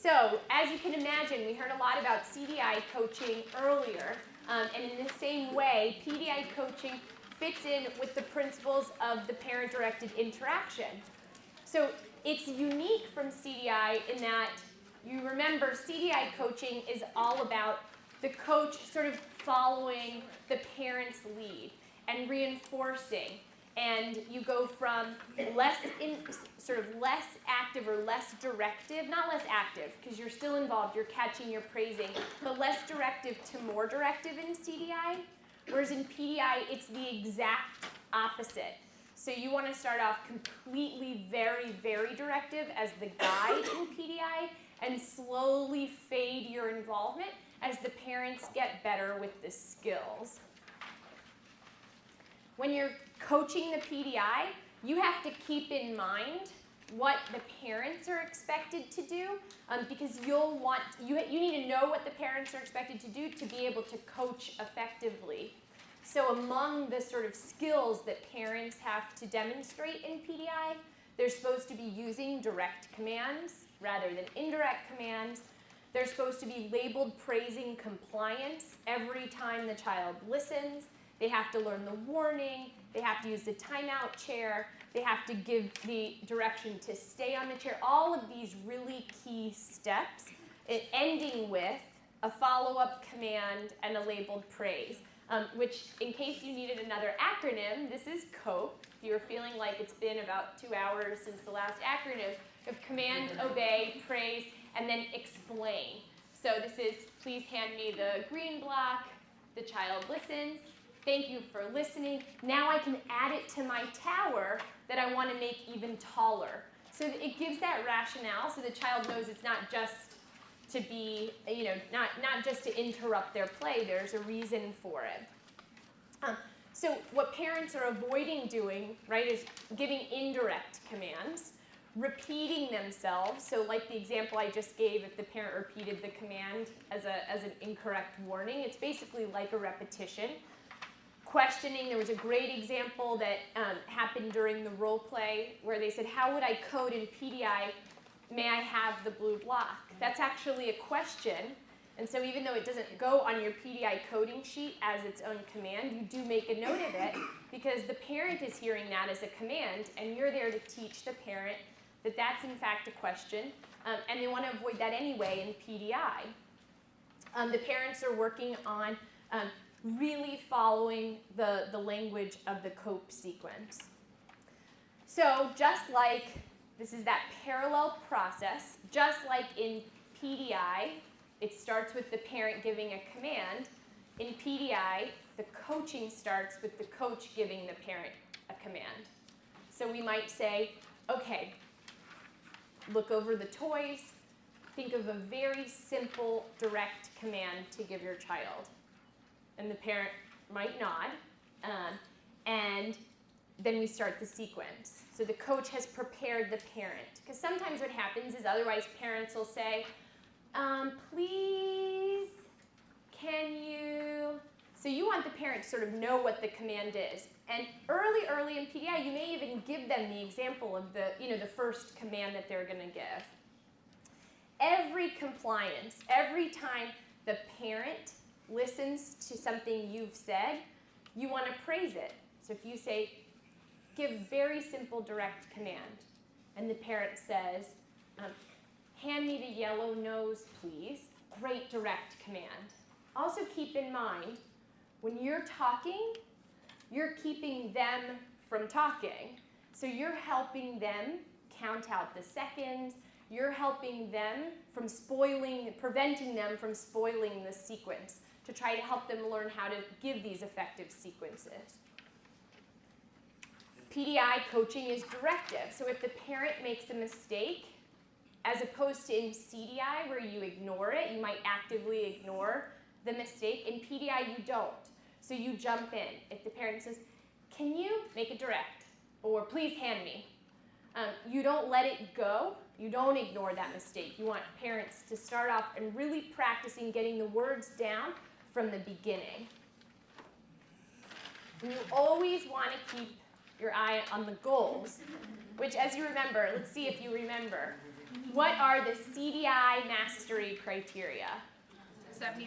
So, as you can imagine, we heard a lot about CDI coaching earlier, and in the same way, PDI coaching fits in with the principles of the parent-directed interaction. So, it's unique from CDI in that, you remember, CDI coaching is all about the coach sort of following the parent's lead and reinforcing. And you go from less active or less directive, not less active, because you're still involved, you're catching, you're praising, but less directive to more directive in CDI, whereas in PDI, it's the exact opposite. So you want to start off completely very, very directive as the guide in PDI, and slowly fade your involvement as the parents get better with the skills. When you're coaching the PDI, you have to keep in mind what the parents are expected to do, because you need to know what the parents are expected to do to be able to coach effectively. So among the sort of skills that parents have to demonstrate in PDI, they're supposed to be using direct commands rather than indirect commands. They're supposed to be labeled praising compliance every time the child listens. They have to learn the warning. They have to use the timeout chair. They have to give the direction to stay on the chair. All of these really key steps, ending with a follow-up command and a labeled praise, which, in case you needed another acronym, this is COPE. If you're feeling like it's been about 2 hours since the last acronym, of command, obey, praise, and then explain. So this is, please hand me the green block. The child listens. Thank you for listening. Now I can add it to my tower that I want to make even taller. So it gives that rationale so the child knows it's not just to be, not just to interrupt their play. There's a reason for it. So what parents are avoiding doing, right, is giving indirect commands, repeating themselves. So like the example I just gave, if the parent repeated the command as an incorrect warning, it's basically like a repetition. Questioning, there was a great example that happened during the role play where they said, how would I code in PDI, may I have the blue block? That's actually a question. And so even though it doesn't go on your PDI coding sheet as its own command, you do make a note of it because the parent is hearing that as a command, and you're there to teach the parent that that's in fact a question, and they want to avoid that anyway in PDI. The parents are working on really following the language of the COPE sequence. So just like, this is that parallel process, just like in PDI, it starts with the parent giving a command. In PDI, the coaching starts with the coach giving the parent a command. So we might say, okay, look over the toys, think of a very simple, direct command to give your child. And the parent might nod, and then we start the sequence. So the coach has prepared the parent. Because sometimes what happens is otherwise parents will say, please, can you? So you want the parent to sort of know what the command is. And early in PDI, you may even give them the example of the first command that they're going to give. Every compliance, every time the parent listens to something you've said, you want to praise it. So if you say, give very simple direct command, and the parent says, hand me the yellow nose, please. Great direct command. Also keep in mind, when you're talking, you're keeping them from talking. So you're helping them count out the seconds. You're helping them from preventing them from spoiling the sequence, to try to help them learn how to give these effective sequences. PDI coaching is directive. So if the parent makes a mistake, as opposed to in CDI where you ignore it, you might actively ignore the mistake. In PDI, you don't. So you jump in. If the parent says, can you make it direct? Or please hand me. You don't let it go. You don't ignore that mistake. You want parents to start off and really practicing getting the words down from the beginning. And you always want to keep your eye on the goals, which, as you remember, let's see if you remember. What are the CDI mastery criteria? 75%.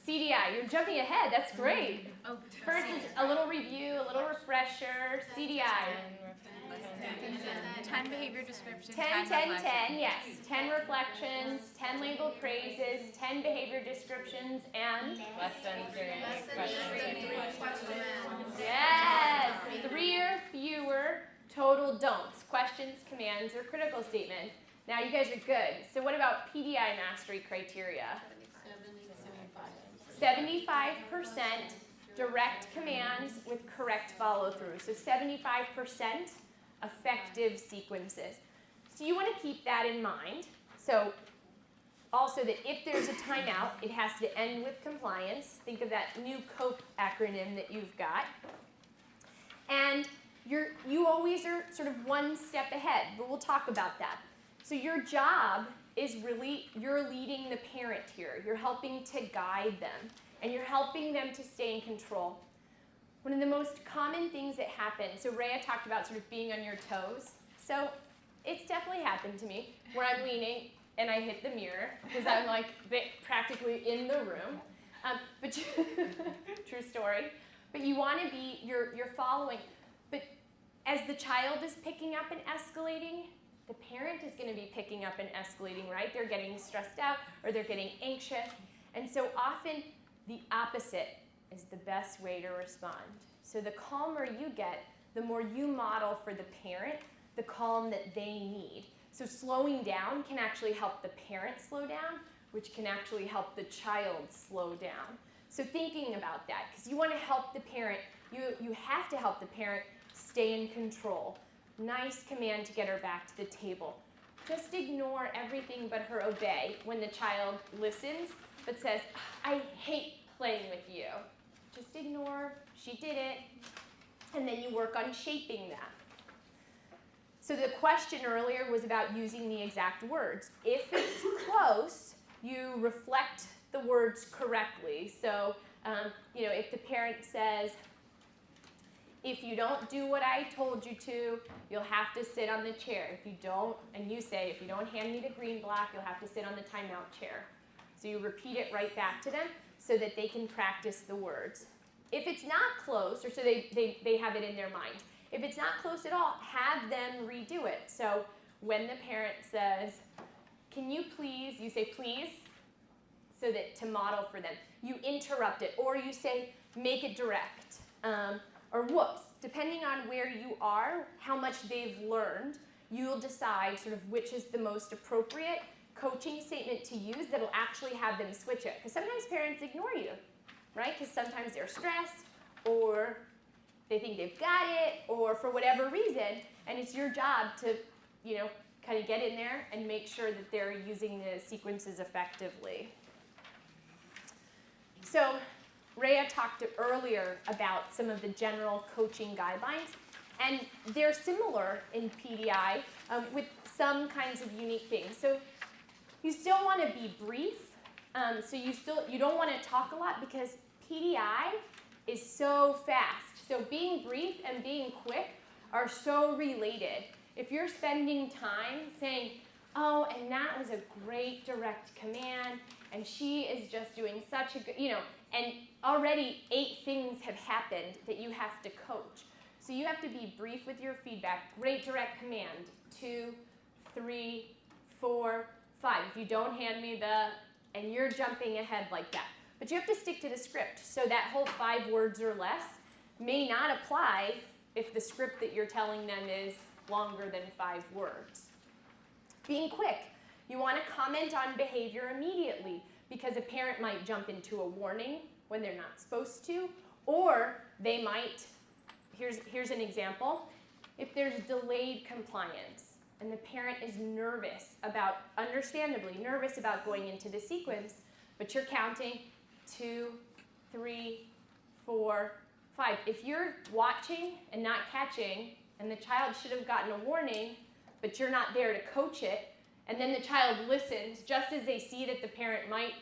CDI, you're jumping ahead, that's great. Oh, First, a little review, a little refresher. CDI. 10 behavior descriptions. 10, 10, 10, yes. 10 reflections, 10 labeled phrases, 10 behavior descriptions, and? Less than 3 questions. Yes, 3 or fewer total don'ts, questions, commands, or critical statements. Now you guys are good. So what about PDI mastery criteria? 75% direct commands with correct follow-through. So 75% effective sequences. So you want to keep that in mind. So also that if there's a timeout, it has to end with compliance. Think of that new COPE acronym that you've got. And you always are sort of one step ahead, but we'll talk about that. So your job is really, you're leading the parent here. You're helping to guide them, and you're helping them to stay in control. One of the most common things that happen, so Rhea talked about sort of being on your toes. So it's definitely happened to me where I'm leaning and I hit the mirror because I'm like practically in the room. But true story. But you want to be, you're following. But as the child is picking up and escalating, the parent is going to be picking up and escalating, right? They're getting stressed out or they're getting anxious. And so often the opposite is the best way to respond. So the calmer you get, the more you model for the parent the calm that they need. So slowing down can actually help the parent slow down, which can actually help the child slow down. So thinking about that, because you want to help the parent, you have to help the parent stay in control. Nice command to get her back to the table. Just ignore everything but her obey when the child listens but says, I hate playing with you. Just ignore, she did it, and then you work on shaping that. So the question earlier was about using the exact words. If it's close, you reflect the words correctly. So, if the parent says, if you don't do what I told you to, you'll have to sit on the chair. If you don't, and you say, if you don't hand me the green block, you'll have to sit on the timeout chair. So you repeat it right back to them so that they can practice the words. If it's not close, or so they have it in their mind. If it's not close at all, have them redo it. So when the parent says, can you please, you say please, so that to model for them. You interrupt it, or you say, make it direct. Or whoops, depending on where you are, how much they've learned, you'll decide sort of which is the most appropriate coaching statement to use that'll actually have them switch it. Because sometimes parents ignore you, right? Because sometimes they're stressed, or they think they've got it, or for whatever reason, and it's your job to, kind of get in there and make sure that they're using the sequences effectively. So Rhea talked earlier about some of the general coaching guidelines, and they're similar in PDI with some kinds of unique things. So you still want to be brief, so you don't want to talk a lot because PDI is so fast. So being brief and being quick are so related. If you're spending time saying, oh, and that was a great direct command, and she is just doing such a good, and already 8 things have happened that you have to coach. So you have to be brief with your feedback. Great direct command, 2, 3, 4, 5. If you don't hand me and you're jumping ahead like that. But you have to stick to the script. So that whole 5 words or less may not apply if the script that you're telling them is longer than 5 words. Being quick. You want to comment on behavior immediately because a parent might jump into a warning when they're not supposed to, or they might, here's an example, if there's delayed compliance and the parent is understandably nervous about going into the sequence, but you're counting 2, 3, 4, 5. If you're watching and not catching, and the child should have gotten a warning, but you're not there to coach it, and then the child listens just as they see that the parent might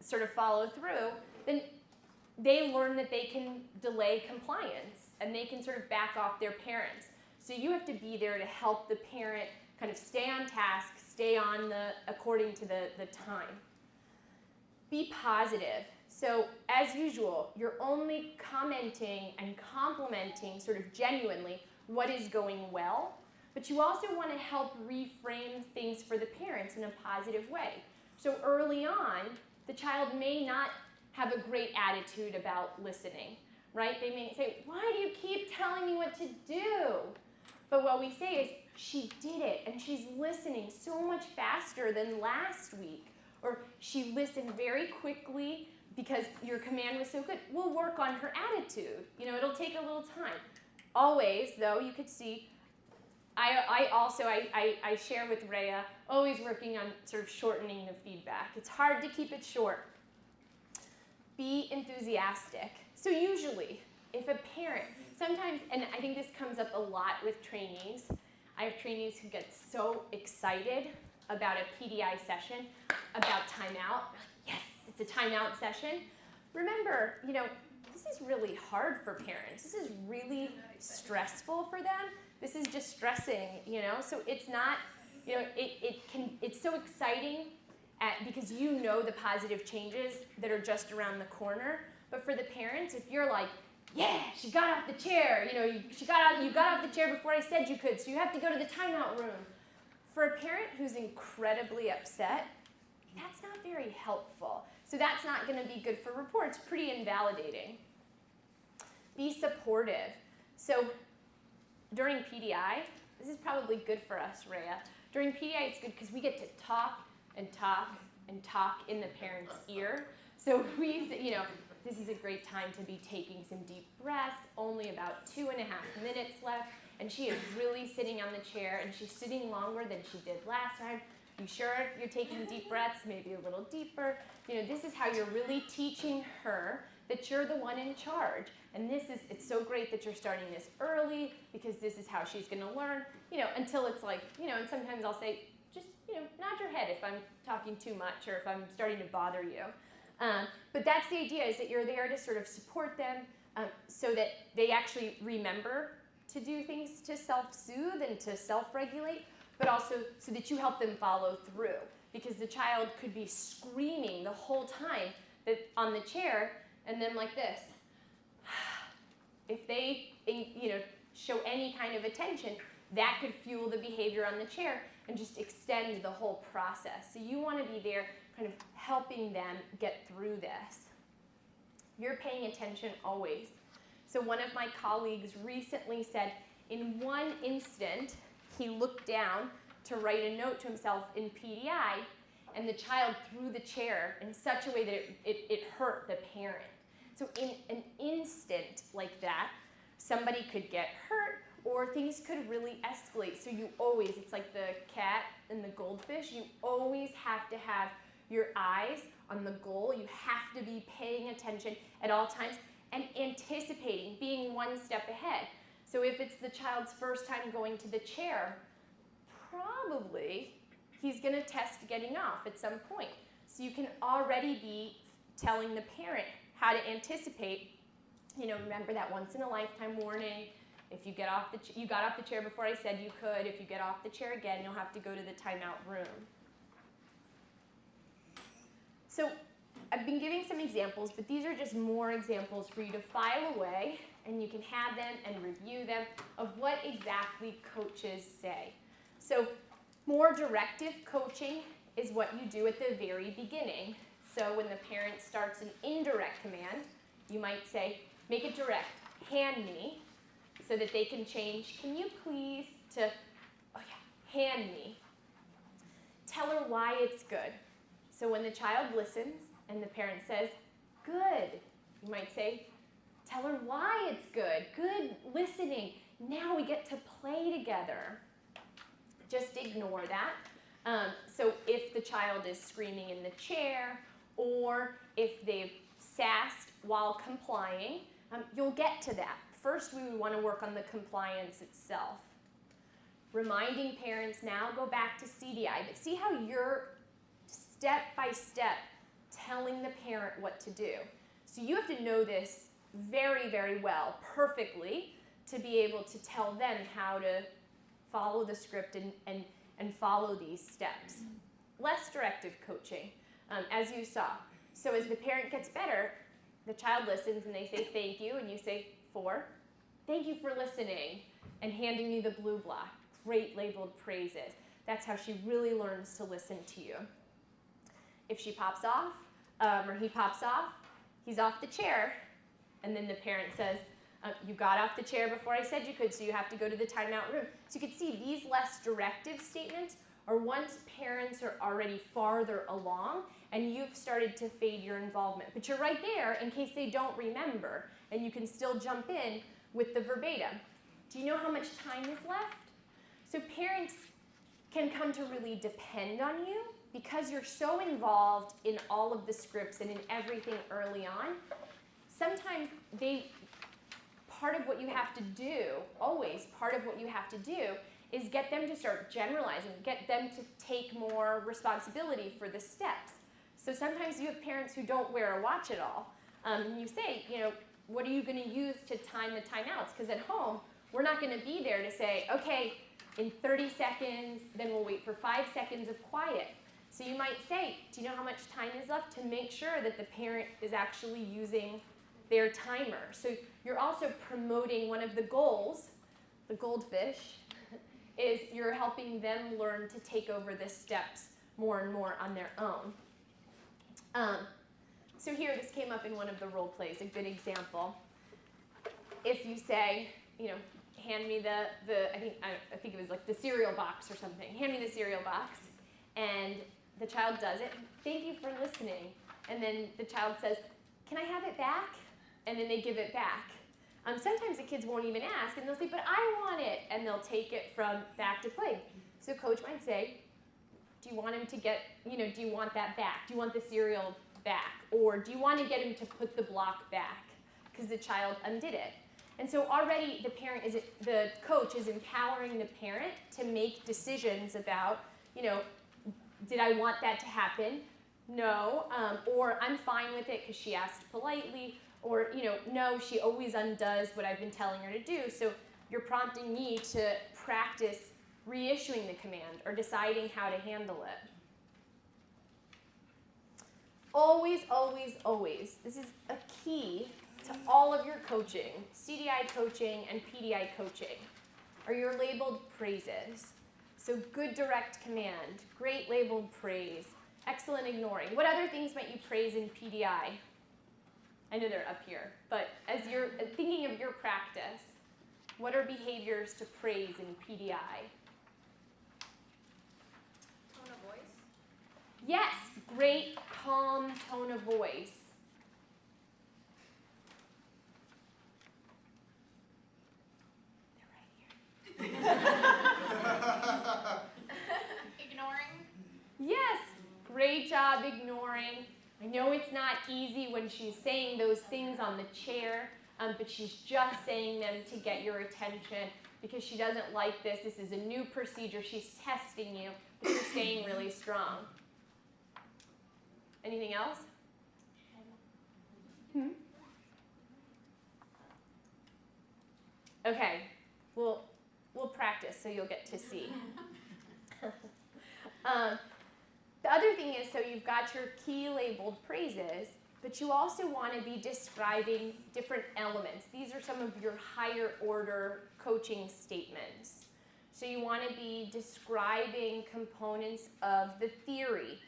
sort of follow through, then they learn that they can delay compliance and they can sort of back off their parents. So you have to be there to help the parent kind of stay on task, stay on according to the time. Be positive. So as usual, you're only commenting and complimenting sort of genuinely what is going well, but you also want to help reframe things for the parents in a positive way. So early on, the child may not have a great attitude about listening, right? They may say, why do you keep telling me what to do? But what we say is, she did it, and she's listening so much faster than last week. Or she listened very quickly because your command was so good. We'll work on her attitude. It'll take a little time. Always, though, you could see, I share with Rhea, always working on sort of shortening the feedback. It's hard to keep it short. Be enthusiastic. So usually, if a parent, sometimes, and I think this comes up a lot with trainees, I have trainees who get so excited about a PDI session, about timeout. Yes, it's a timeout session. Remember, this is really hard for parents. This is really stressful for them. This is just stressing, So it's not, it's so exciting because the positive changes that are just around the corner. But for the parents, if you're like, yeah, she got off the chair, you got off the chair before I said you could, so you have to go to the timeout room. For a parent who's incredibly upset, that's not very helpful. So that's not going to be good for reports, pretty invalidating. Be supportive. So during PDI, this is probably good for us, Rhea. During PDI, it's good because we get to talk and talk and talk in the parent's ear. So this is a great time to be taking some deep breaths, only about 2.5 minutes left, and she is really sitting on the chair, and she's sitting longer than she did last time. You sure you're taking deep breaths, maybe a little deeper? This is how you're really teaching her that you're the one in charge. And it's so great that you're starting this early because this is how she's going to learn, until it's like, and sometimes I'll say, just, nod your head if I'm talking too much or if I'm starting to bother you. But that's the idea, is that you're there to sort of support them so that they actually remember to do things to self-soothe and to self-regulate, but also so that you help them follow through. Because the child could be screaming the whole time on the chair and then like this. If they show any kind of attention, that could fuel the behavior on the chair and just extend the whole process. So you want to be there kind of helping them get through this. You're paying attention always. So one of my colleagues recently said, in one instant, he looked down to write a note to himself in PDI, and the child threw the chair in such a way that it hurt the parent. So in an instant like that, somebody could get hurt or things could really escalate. So you always, it's like the cat and the goldfish, you always have to have your eyes on the goal. You have to be paying attention at all times and anticipating, being one step ahead. So if it's the child's first time going to the chair, probably he's going to test getting off at some point. So you can already be telling the parent how to anticipate, remember that once in a lifetime warning. If you got off the chair before I said you could. If you get off the chair again, you'll have to go to the timeout room. So I've been giving some examples, but these are just more examples for you to file away, and you can have them and review them of what exactly coaches say. So more directive coaching is what you do at the very beginning. So when the parent starts an indirect command, you might say, make it direct, hand me, so that they can change, can you please, to, oh yeah, hand me. Tell her why it's good. So when the child listens and the parent says, good, you might say, tell her why it's good. Good listening. Now we get to play together. Just ignore that. So if the child is screaming in the chair, or if they've sassed while complying, you'll get to that. First, we would want to work on the compliance itself. Reminding parents now, go back to CDI, but see how you're step by step telling the parent what to do. So you have to know this very, very well, perfectly, to be able to tell them how to follow the script and and follow these steps. Less directive coaching, as you saw. So as the parent gets better, the child listens and they say thank you, and you say 4. Thank you for listening, and handing you the blue block. Great labeled praises. That's how she really learns to listen to you. If she pops off, or he pops off, he's off the chair, and then the parent says, you got off the chair before I said you could, so you have to go to the timeout room. So you can see these less directive statements are once parents are already farther along and you've started to fade your involvement. But you're right there in case they don't remember, and you can still jump in with the verbatim. Do you know how much time is left? So parents can come to really depend on you because you're so involved in all of the scripts and in everything early on. Sometimes part of what you have to do, always part of what you have to do, is get them to start generalizing, get them to take more responsibility for the steps. So sometimes you have parents who don't wear a watch at all. And you say, what are you going to use to time the timeouts? Because at home, we're not going to be there to say, okay, in 30 seconds, then we'll wait for 5 seconds of quiet. So you might say, do you know how much time is left, to make sure that the parent is actually using their timer. So you're also promoting one of the goals, the goldfish, is you're helping them learn to take over the steps more and more on their own. So here, this came up in one of the role plays, a good example. If you say, hand me I think it was like the cereal box or something. Hand me the cereal box. And the child does it. Thank you for listening. And then the child says, can I have it back? And then they give it back. Sometimes the kids won't even ask, and they'll say, but I want it. And they'll take it from back to play. So coach might say, do you want him to get, do you want that back? Do you want the cereal back? Or do you want to get him to put the block back? Because the child undid it. And so already the coach is empowering the parent to make decisions about, did I want that to happen? No. Or I'm fine with it because she asked politely. Or, no, she always undoes what I've been telling her to do. So you're prompting me to practice reissuing the command or deciding how to handle it. Always, always, always. This is a key to all of your coaching, CDI coaching and PDI coaching, are your labeled praises. So good direct command, great labeled praise, excellent ignoring. What other things might you praise in PDI? I know they're up here, but as you're thinking of your practice, what are behaviors to praise in PDI? Tone of voice. Yes, great, calm tone of voice. They're right here. Ignoring. Yes, great job ignoring. I know it's not easy when she's saying those things on the chair, but she's just saying them to get your attention because she doesn't like this. This is a new procedure. She's testing you, but you're staying really strong. Anything else? Okay, we'll practice so you'll get to see. The other thing is, so you've got your key labeled praises, but you also want to be describing different elements. These are some of your higher order coaching statements. So you want to be describing components of the theory,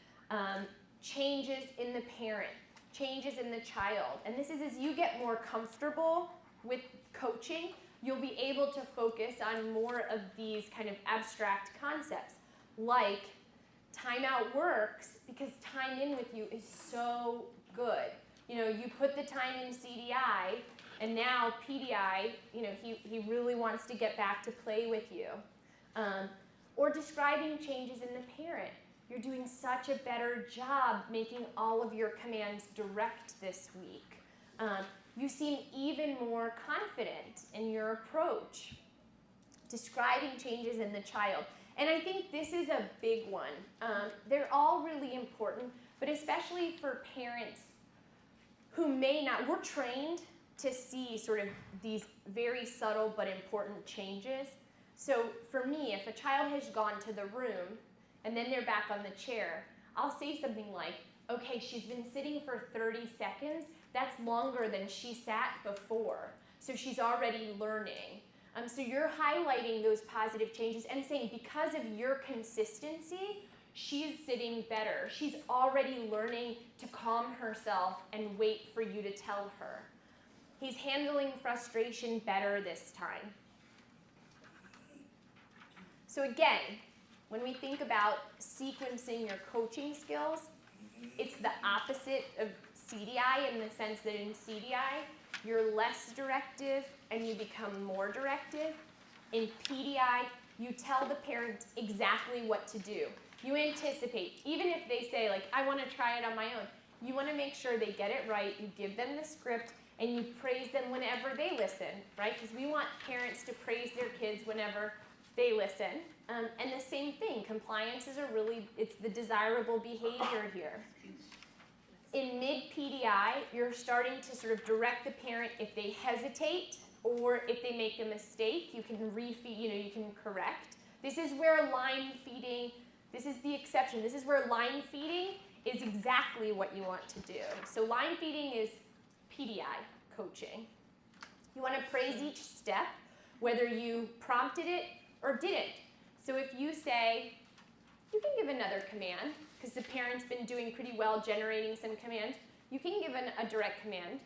changes in the parent, changes in the child. And this is as you get more comfortable with coaching, you'll be able to focus on more of these kind of abstract concepts, like timeout works because time in with you is so good. You put the time in CDI, and now PDI, he really wants to get back to play with you. Or describing changes in the parent. You're doing such a better job making all of your commands direct this week. You seem even more confident in your approach. Describing changes in the child. And I think this is a big one. They're all really important, but especially for parents who may not, we're trained to see sort of these very subtle but important changes. So for me, if a child has gone to the room and then they're back on the chair, I'll say something like, okay, she's been sitting for 30 seconds. That's longer than she sat before. So she's already learning. So you're highlighting those positive changes and saying because of your consistency, she's sitting better. She's already learning to calm herself and wait for you to tell her. He's handling frustration better this time. So again, when we think about sequencing your coaching skills, it's the opposite of CDI in the sense that in CDI, you're less directive and you become more directive. In PDI, you tell the parent exactly what to do. You anticipate, even if they say, like, I want to try it on my own, you want to make sure they get it right, you give them the script, and you praise them whenever they listen, right? Because we want parents to praise their kids whenever they listen. And the same thing, compliance is it's the desirable behavior here. In mid-PDI, you're starting to sort of direct the parent if they hesitate or if they make a mistake, you can refeed, you can correct. This is where line feeding, this is the exception. This is where line feeding is exactly what you want to do. So line feeding is PDI coaching. You want to praise each step, whether you prompted it or didn't. So if you say, you can give another command, because the parent's been doing pretty well generating some commands, you can give a direct command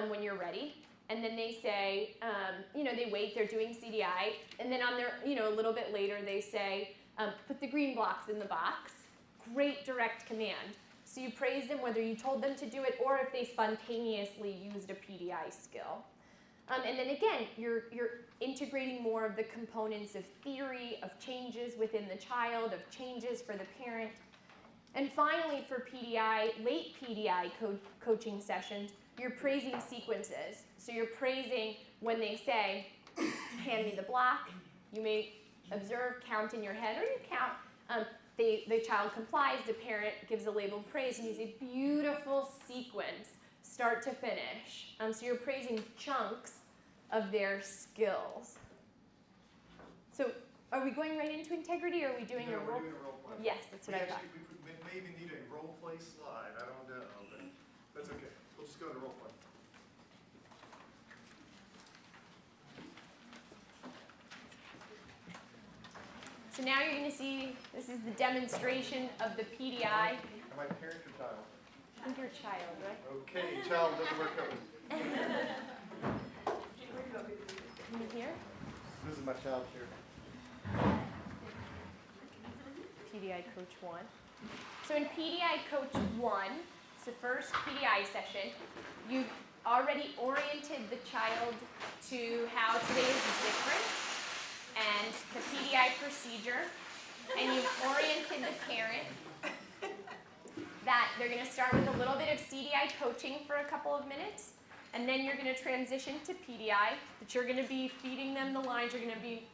when you're ready. And then they say, they wait, they're doing CDI, and then on their, a little bit later they say, put the green blocks in the box. Great direct command. So you praise them whether you told them to do it or if they spontaneously used a PDI skill. And then again, you're integrating more of the components of theory, of changes within the child, of changes for the parent. And finally, for PDI, late PDI coaching sessions, you're praising sequences. So you're praising when they say, hand me the block. You may observe, count in your head, or you count. The child complies, the parent gives a labeled praise, and you say, beautiful sequence, start to finish. So you're praising chunks of their skills. So are we going right into integrity, or are we doing a role? We're doing a role play. Yes, that's what I thought. We may even need a role play slide. I don't know, but that's okay. We'll just go to role play. So now you're going to see, this is the demonstration of the PDI. Am I parent or child? I think you're a child, right? Okay, child doesn't wear coats. Can you hear? This is my child here. PDI Coach 1. So in PDI Coach 1, it's the first PDI session, you've already oriented the child to how today is different and the PDI procedure, and you've oriented the parent that they're going to start with a little bit of CDI coaching for a couple of minutes, and then you're going to transition to PDI, that you're going to be feeding them the lines, you're going to be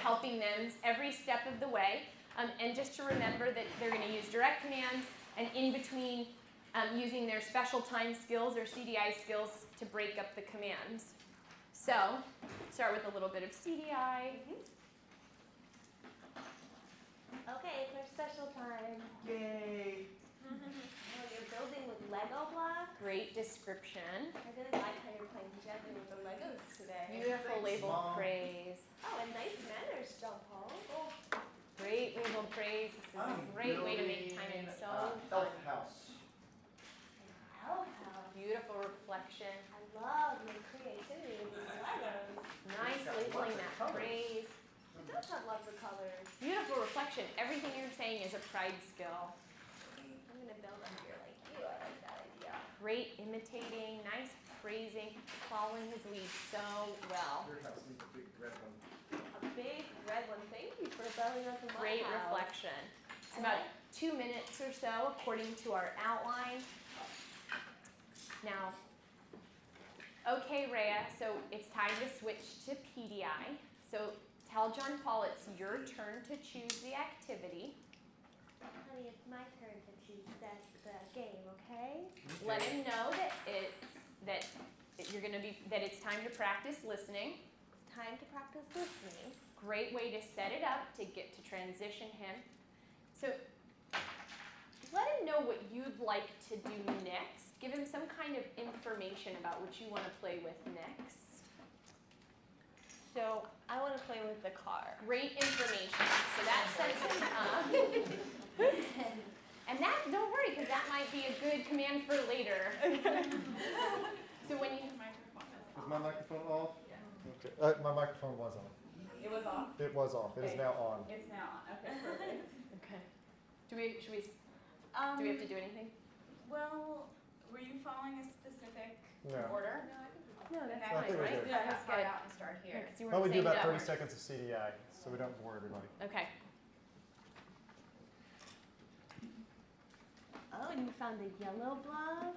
helping them every step of the way, and just to remember that they're going to use direct commands, and in between using their special time skills or CDI skills to break up the commands. So, start with a little bit of CDI. Okay, for special time. Yay! Oh, you're building with Lego blocks? Great description. I really like how you're playing together with the Legos today. Beautiful labeled Mom. praise. Oh, and nice manners, John Paul. Oh, Great labeled praise. This is a great way to make time in so fun. Elf house. wow, how Beautiful reflection. I love your creativity with these Legos. Nice labeling that praise. It does have lots of colors. Beautiful reflection. Everything you're saying is a pride skill. I'm going to build up here like you. I like that idea. Great imitating, nice praising, following his lead so well. Your house needs a big red one. A big red one. Thank you for building up in my Great house. reflection. It's about 2 minutes or so according to our outline. Now, okay, Rhea, so it's time to switch to PDI. So tell John Paul it's your turn to choose the activity. Honey, it's my turn to choose the game, okay? Let him know that it's time to practice listening. It's time to practice listening. Great way to set it up to get to transition him. So let him know what you'd like to do next. Give him some kind of information about what you want to play with next. So I want to play with the car. Great information. So that sets him up. And that, don't worry, because that might be a good command for later. So when you... Is my microphone off? Yeah. Okay. My microphone was on. It was off. It was off. It is now on. It's now on. Okay, perfect. Okay. Do we have to do anything? Well, were you following a specific No. order? No, that's I think fine, we're right? good. Yeah, Cut that's that part good. out and start here. Yeah, 'cause you Why don't we weren't do saying about 30 that. seconds of CDI so we don't bore everybody? Okay. Oh, and you found a yellow block.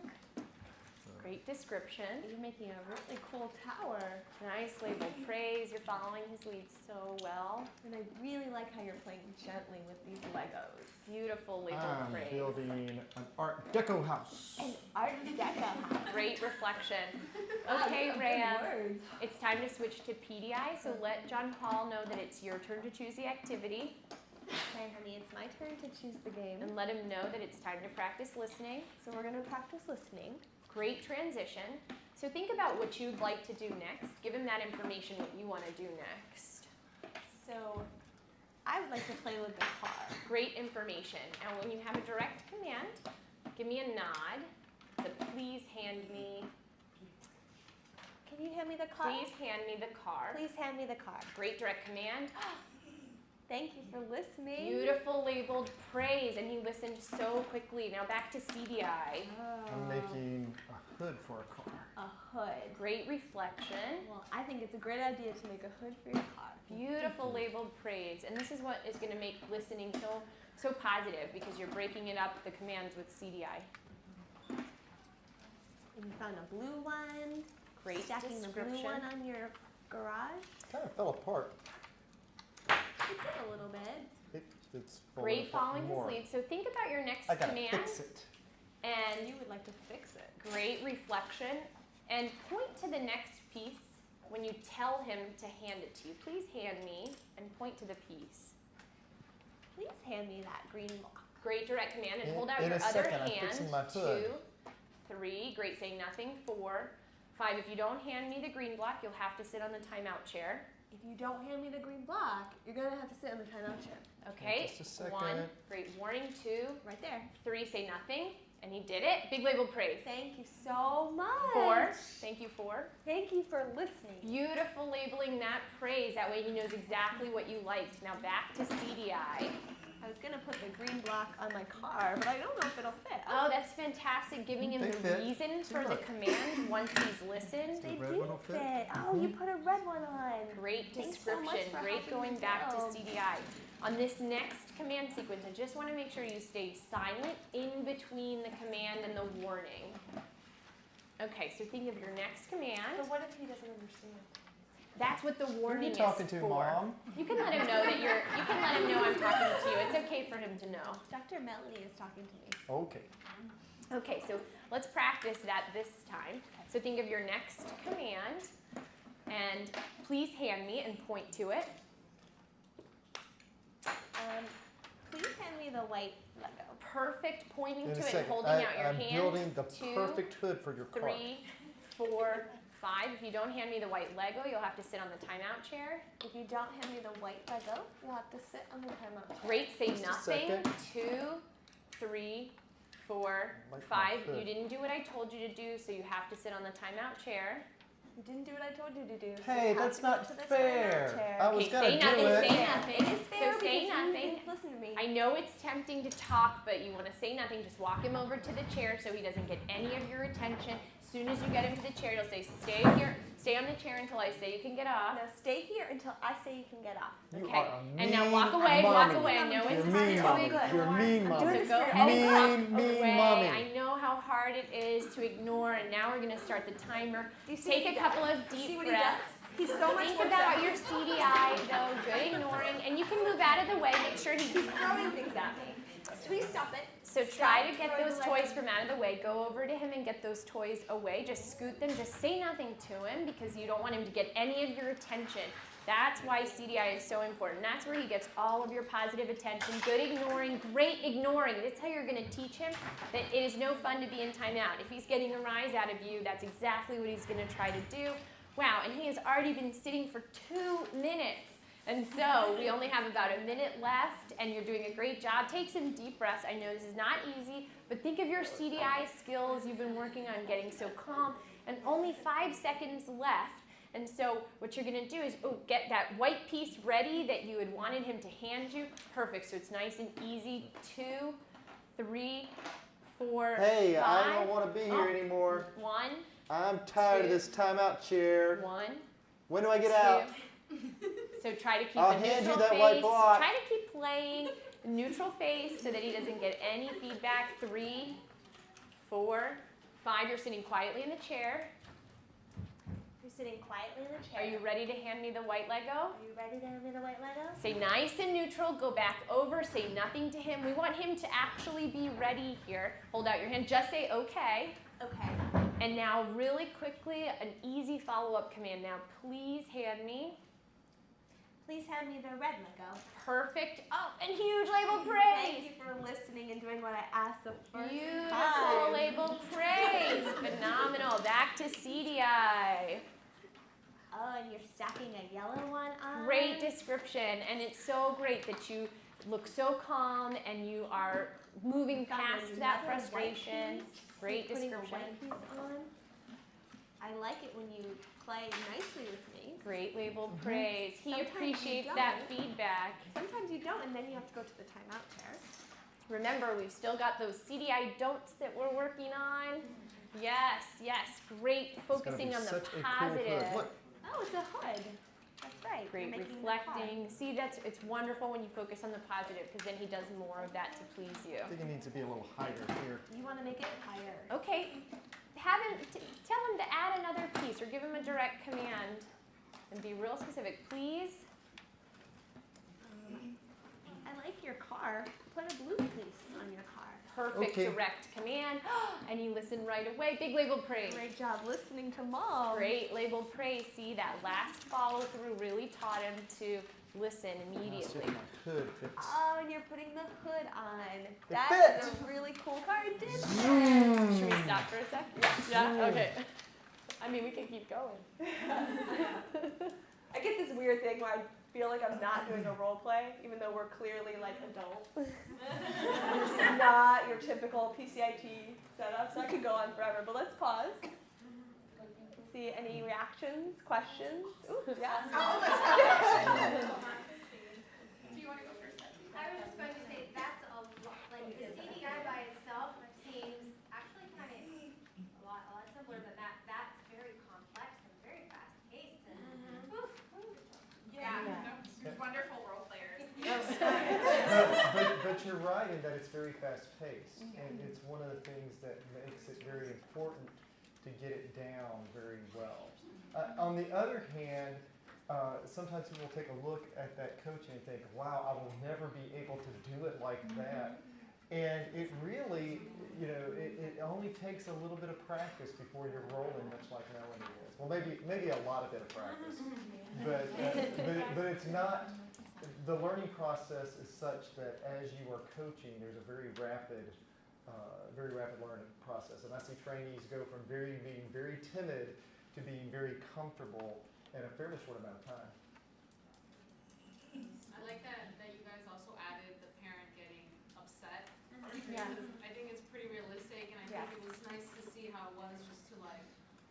Great description. You're making a really cool tower. Nice labeled praise. You're following his lead so well. And I really like how you're playing gently with these Legos. Beautiful labeled I'm praise. building an Art Deco house. An Art Deco house. Great reflection. Wow, Okay, those are good Rhea. words. It's time to switch to PDI, so let John Paul know that it's your turn to choose the activity, Okay, honey, it's my turn to choose the game. and let him know that it's time to practice listening. So we're going to practice listening. Great transition. So think about what you'd like to do next. Give him that information, what you want to do next. So I would like to play with the car. Great information. And when you have a direct command, give me a nod. So please hand me, Can you hand me the car? please hand me the car. Please hand me the car. Great direct command. Thank you for listening. Beautiful labeled praise, and he listened so quickly. Now back to CDI. I'm making a hood for a car. a hood. Great reflection. Well, I think it's a great idea to make a hood for your car. Beautiful labeled praise. And this is what is going to make listening so positive, because you're breaking it up, the commands with CDI. And you found a blue one. Great Stacking the blue description. one on your garage. Kind of fell apart. It did a little bit. It's falling Great apart following more. his lead. So think about your next I gotta command. fix it. And And you would like to fix it. great reflection. And point to the next piece when you tell him to hand it to you. Please hand me and point to the piece. Please hand me that green block. Great direct command, and In- hold out in your a other second, I'm hand. fixing my 2, hood. 3, great, say nothing. 4, 5. If you don't hand me the green block, you'll have to sit on the timeout chair. If you don't hand me the green block, you're going to have to sit on the timeout chair. Okay, Just a second. 1, great warning. 2, Right there. 3, say nothing. And he did it. Big label praise. Thank you so much. 4, thank you. 4. Thank you for listening. Beautiful labeling that praise. That way he knows exactly what you liked. Now back to CDI. I was going to put the green block on my car, but I don't know if it'll fit. Oh, that's fantastic. Giving him They the fit. reason See, for the look. command once he's listened. They The red do one will fit? fit. Oh, you put a red one on. Great Thanks so much description. for Great helping going me back to build. CDI. On this next command sequence, I just want to make sure you stay silent in between the command and the warning. Okay, so think of your next command. So what if he doesn't understand? That's what the Who are warning you is talking to, for. Mom? You can let him know that you can let him know I'm talking to you. It's okay for him to know. Dr. Melanie is talking to me. Okay. Okay, so let's practice that this time. So think of your next command, and please hand me and point to it. Please hand me the white Lego. Perfect, pointing In to a it and second. holding out your I'm hand. building the 2, perfect hood for your car. 3, 4, 5. If you don't hand me the white Lego, you'll have to sit on the timeout chair. If you don't hand me the white Lego, you'll have to sit on the timeout chair. Great, say Just a nothing. second. 2, 3, 4, Like my 5. You hood. didn't do what I told you to do, so you have to sit on the timeout chair. You didn't do what I told you to do. so Hey, you have that's to go not to the fair. timeout chair. I was Okay, gonna say do nothing, it. say Yeah, nothing. It is fair So say because nothing. you didn't listen to me. I know it's tempting to talk, but you want to say nothing. Just walk him over to the chair so he doesn't get any of your attention. As soon as you get him to the chair, you'll say, stay here, stay on the chair until I say you can get off. Now stay here until I say you can get off. You Okay, are a and now mean walk away, mommy. walk away. I know You're it's mean, hard. mommy. good. You're mean, I'm mommy. doing So go this ahead for and you. walk Mean away. mommy. I know how hard it is to ignore, and now we're going to start the timer. Do you see Take what a he couple does? of Do you see deep what he breaths. does? He's so much Think more about sensitive. your CDI, though. Good ignoring, and you can move out of the way. Make sure He's throwing things at me. Please stop it. So try to Stop get throwing those the toys Legos. from out of the way. Go over to him and get those toys away. Just scoot them. Just say nothing to him because you don't want him to get any of your attention. That's why CDI is so important. That's where he gets all of your positive attention. Good ignoring, great ignoring. That's how you're going to teach him that it is no fun to be in timeout. If he's getting a rise out of you, that's exactly what he's going to try to do. Wow, and he has already been sitting for 2 minutes. And so we only have about a minute left, and you're doing a great job. Take some deep breaths. I know this is not easy, but think of your CDI skills you've been working on getting so calm, and only 5 seconds left. And so what you're going to do is get that white piece ready that you had wanted him to hand you. Perfect. So it's nice and easy. 2, 3, 4, Hey, 5. I don't want to be here anymore. 1, I'm tired of 2, this timeout chair. 1, When do I get 2. out? So try to keep I'll a hand neutral you that face. white block. Try to keep playing neutral face so that he doesn't get any feedback. 3, 4, 5. You're sitting quietly in the chair. You're sitting quietly in the Are chair. you ready to hand me the white Lego? Are you ready to hand me the white Lego? Say nice and neutral. Go back over. Say nothing to him. We want him to actually be ready here. Hold out your hand. Just say okay. Okay. And now really quickly, an easy follow-up command. Now please hand me. Please hand me the red Lego. Perfect. Oh, and huge label Thank praise. you for listening and doing what I asked the first Beautiful time. label praise. Phenomenal. Back to CDI. Oh, and you're stacking a yellow one on. Great description. And it's so great that you look so calm and you are moving past that Another white frustration. piece. Great You're putting description. a white piece on. I like it when you play nicely with me. Great label praise. He Sometimes you appreciates that don't. feedback. Sometimes you don't, and then you have to go to the timeout chair. Remember, we've still got those CDI don'ts that we're working on. Yes, yes. Great focusing on the positive. Look, Oh, it's a hood. That's right. Great You're making the car. reflecting. See, it's wonderful when you focus on the positive because then he does more of that to please you. I think it needs to be a little higher here. You want to make it higher. Okay, have him tell him to add another piece or give him a direct command and be real specific. Please. I like your car. Put a blue piece on your car. Perfect Okay. direct command. And he listened right away. Big label praise. Great job listening to Mom. Great label praise. See, that last follow through really taught him to listen immediately. My hood fits. Oh, and you're putting the hood on. It That is fits. a really cool car. It did fit. Should we stop for a sec? Yeah? Okay. I mean, we can keep going. I get this weird thing where I feel like I'm not doing a role play, even though we're clearly like adults. This is not your typical PCIT setup, so I could go on forever, but let's pause. See any reactions, questions? Ooh, yeah. Do you want to go first? I was just going to say that's a lot, like the CDI by itself seems actually kind of a lot simpler than that. That's very complex and very fast paced and Yeah, no, wonderful role players. But you're right in that it's very fast paced. And it's one of the things that makes it very important to get it down very well. On the other hand, sometimes people take a look at that coaching and think, wow, I will never be able to do it like that. And it really, it only takes a little bit of practice before you're rolling, much like Melanie is. Well, maybe a lot of bit of practice. But it's not, the learning process is such that as you are coaching, there's a very rapid learning process. And I see trainees go from being very timid to being very comfortable in a fairly short amount of time. I like that you guys also added the parent getting upset. Yeah. I think it's pretty realistic, and I think it was nice to see how it was just to like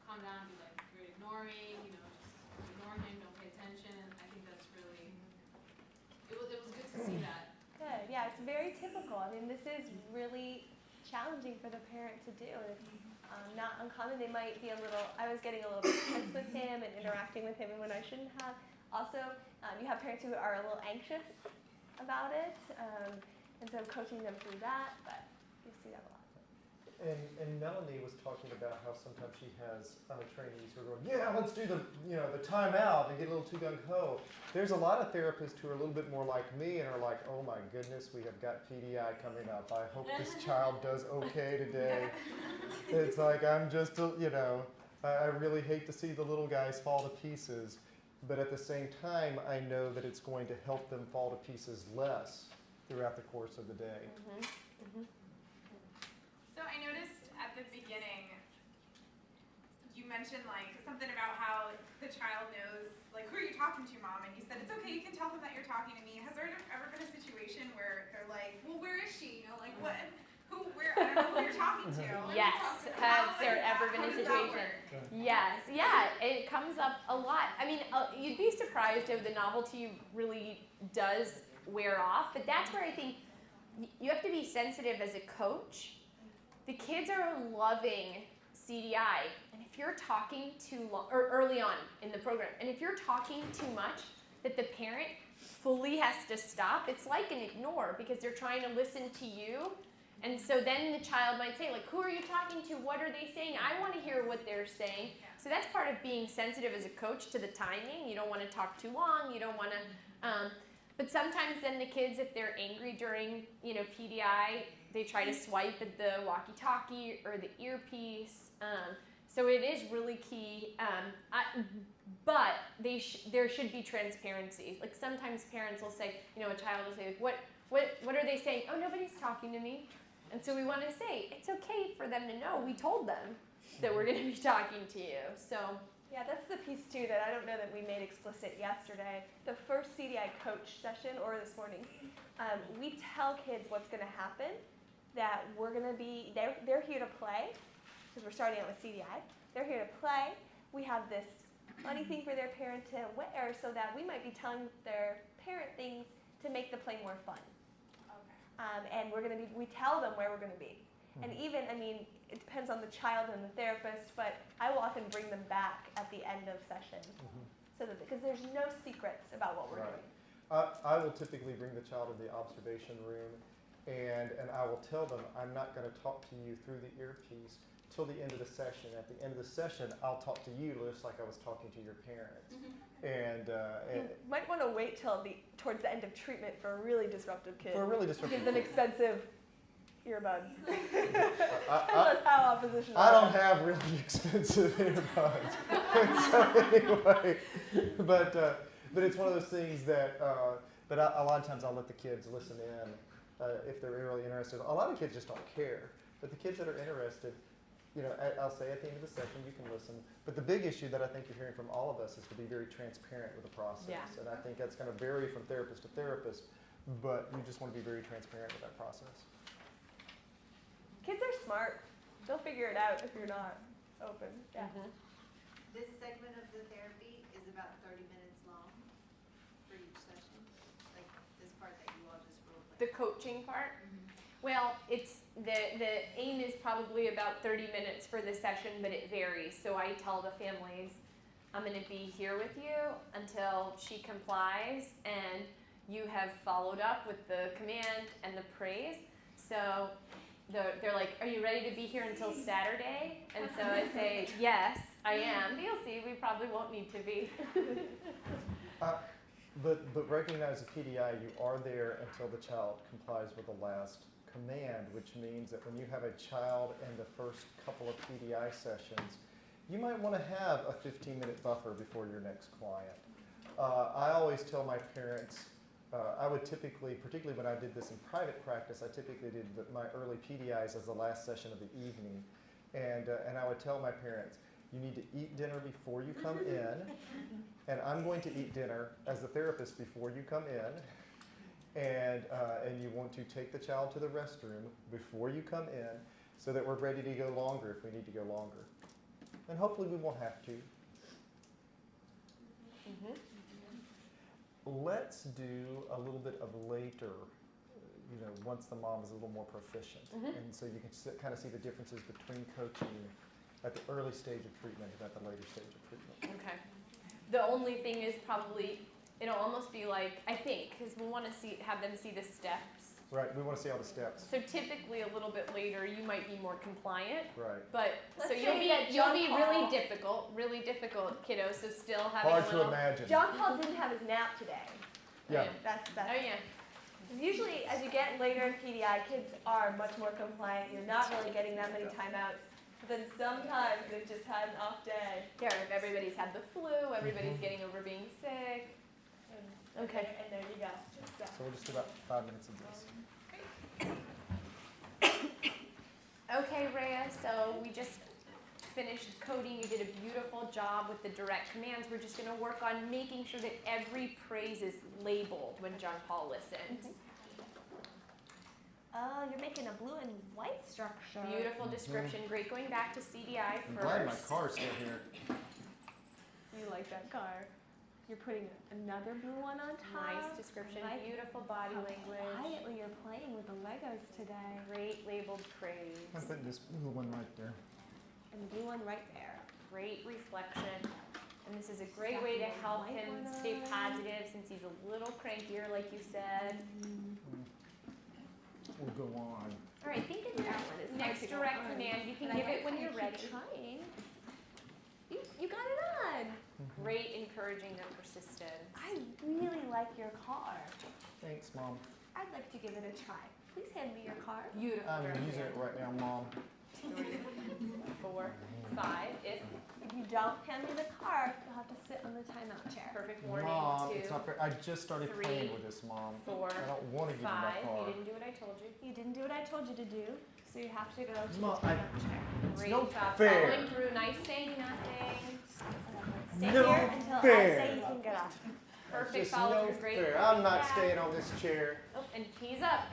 calm down, be like you're ignoring, just ignore him, don't pay attention. I think that's really, it was good to see that. Good. Yeah, it's very typical. I mean, this is really challenging for the parent to do. It's not uncommon. They might be I was getting a little bit tense with him and interacting with him when I shouldn't have. Also, you have parents who are a little anxious about it, and so coaching them through that, but you see that a lot. And Melanie was talking about how sometimes she has trainees who are going, yeah, let's do the timeout and get a little too gung-ho. There's a lot of therapists who are a little bit more like me and are like, oh my goodness, we have got PDI coming up. I hope this child does okay today. It's like, I'm just, I really hate to see the little guys fall to pieces. but at the same time, I know that it's going to help them fall to pieces less throughout the course of the day. So I noticed at the beginning, you mentioned like something about how the child knows, like, who are you talking to, Mom? And you said, it's okay, you can tell them that you're talking to me. Has there ever been a situation where they're like, well, where is she? You know, like, what, who, where, I don't know who you're talking to. Let me Yes. talk to her. Has there ever been How a does that situation? work? Yes, yeah, it comes up a lot. I mean, you'd be surprised if the novelty really does wear off, but that's where I think you have to be sensitive as a coach. The kids are loving CDI, and if you're talking too long, or early on in the program, and if you're talking too much that the parent fully has to stop, it's like an ignore because they're trying to listen to you. And so then the child might say, like, who are you talking to? What are they saying? I want to hear what they're saying. So that's part of being sensitive as a coach to the timing. You don't want to talk too long. You don't want to, but sometimes then the kids, if they're angry during, PDI, they try to swipe at the walkie-talkie or the earpiece. So it is really key. But there should be transparency. Like sometimes parents will say, a child will say, like, what are they saying? Oh, nobody's talking to me. And so we want to say, it's okay for them to know. We told them that we're going to be talking to you. So Yeah, that's the piece too that I don't know that we made explicit yesterday. The first CDI coach session or this morning, we tell kids what's going to happen, that we're going to be, they're here to play, because we're starting out with CDI. They're here to play. We have this funny thing for their parent to wear so that we might be telling their parent things to make the play more fun. And we tell them where we're going to be. And even, it depends on the child and the therapist, but I will often bring them back at the end of session, because there's no secrets about what we're doing. I will typically bring the child in the observation room, and I will tell them I'm not going to talk to you through the earpiece till the end of the session. At the end of the session, I'll talk to you just like I was talking to your parents. And you might want to wait till towards the end of treatment for a really disruptive kid. for a really disruptive Give them expensive earbuds. I How oppositional. I don't have really expensive earbuds. So anyway, but it's one of those things that, but a lot of times I'll let the kids listen in if they're really interested. A lot of kids just don't care, but the kids that are interested, I'll say at the end of the session you can listen. But the big issue that I think you're hearing from all of us is to be very transparent with the process. Yeah. And I think that's going to vary from therapist to therapist, but you just want to be very transparent with that process. Kids are smart. They'll figure it out if you're not open. Yeah. This segment of the therapy is about 30 minutes long for each session, like this part that you all just role the played. coaching part, well, it's the aim is probably about 30 minutes for the session, but it varies. So I tell the families, I'm going to be here with you until she complies and you have followed up with the command and the praise. So they're like, are you ready to be here until Saturday? And so I say, yes, I am. But you'll see, we probably won't need to be. But recognize the PDI, you are there until the child complies with the last command, which means that when you have a child in the first couple of PDI sessions, you might want to have a 15-minute buffer before your next client. I always tell my parents, I would typically, particularly when I did this in private practice, I typically did my early PDIs as the last session of the evening. And I would tell my parents, you need to eat dinner before you come in, and I'm going to eat dinner as the therapist before you come in, and you want to take the child to the restroom before you come in so that we're ready to go longer if we need to go longer. And hopefully we won't have to. Let's do a little bit of later, once the mom is a little more proficient. And so you can kind of see the differences between coaching at the early stage of treatment and at the later stage of treatment. Okay. The only thing is probably, it'll almost be like, I think, because we want to have them see the steps. Right, we want to see all the steps. So typically a little bit later, you might be more compliant. Right. But Let's so say you'll that be John really difficult, kiddo. So still having Hard a to little. imagine. John Paul didn't have his nap today. Yeah. That's Oh yeah. Usually, as you get later in PDI, kids are much more compliant. You're not really getting that many timeouts. But then sometimes they've just had an off day. Yeah, if everybody's had the flu, everybody's getting over being sick. Okay. And there you go. So we'll just do about 5 minutes of this. Okay, Rhea, so we just finished coding. You did a beautiful job with the direct commands. We're just going to work on making sure that every praise is labeled when John Paul listens. Oh, you're making a blue and white structure. Beautiful description. Great going back to CDI I'm first. glad my car's still here. You like that car. You're putting another blue one on top. Nice description. Like Beautiful body How language. quietly you're playing with the Legos today. Great labeled praise. I'm putting this blue one right there. And the blue one right there. Great reflection. And this is a great way to help him stay positive since he's a little crankier, like you said. We'll go on. All right, think of your That one is next hard to go direct on. command. You can But I give like it when how you're you ready. keep trying. You got it on. Great encouraging of persistence. I really like your car. Thanks, Mom. I'd like to give it a try. Please hand me your car. Beautiful I'm direct using it command. right now, Mom. 3, 4, 5. If If you don't hand me the car, you'll have to sit on the timeout chair. perfect warning. Mom, 2, it's not fair. I just started 3, playing with this, Mom. 4, I don't want to give you my 5. car. You didn't do what I told you. You didn't do what I told you to do, so you have to go to Mom, the timeout chair. It's Great no job fair. following through. Nice saying nothing. Stay No here until fair. I say you can get off. Perfect Just follow no through. Great. fair. I'm not Yeah. staying on this chair. Oh, and he's up.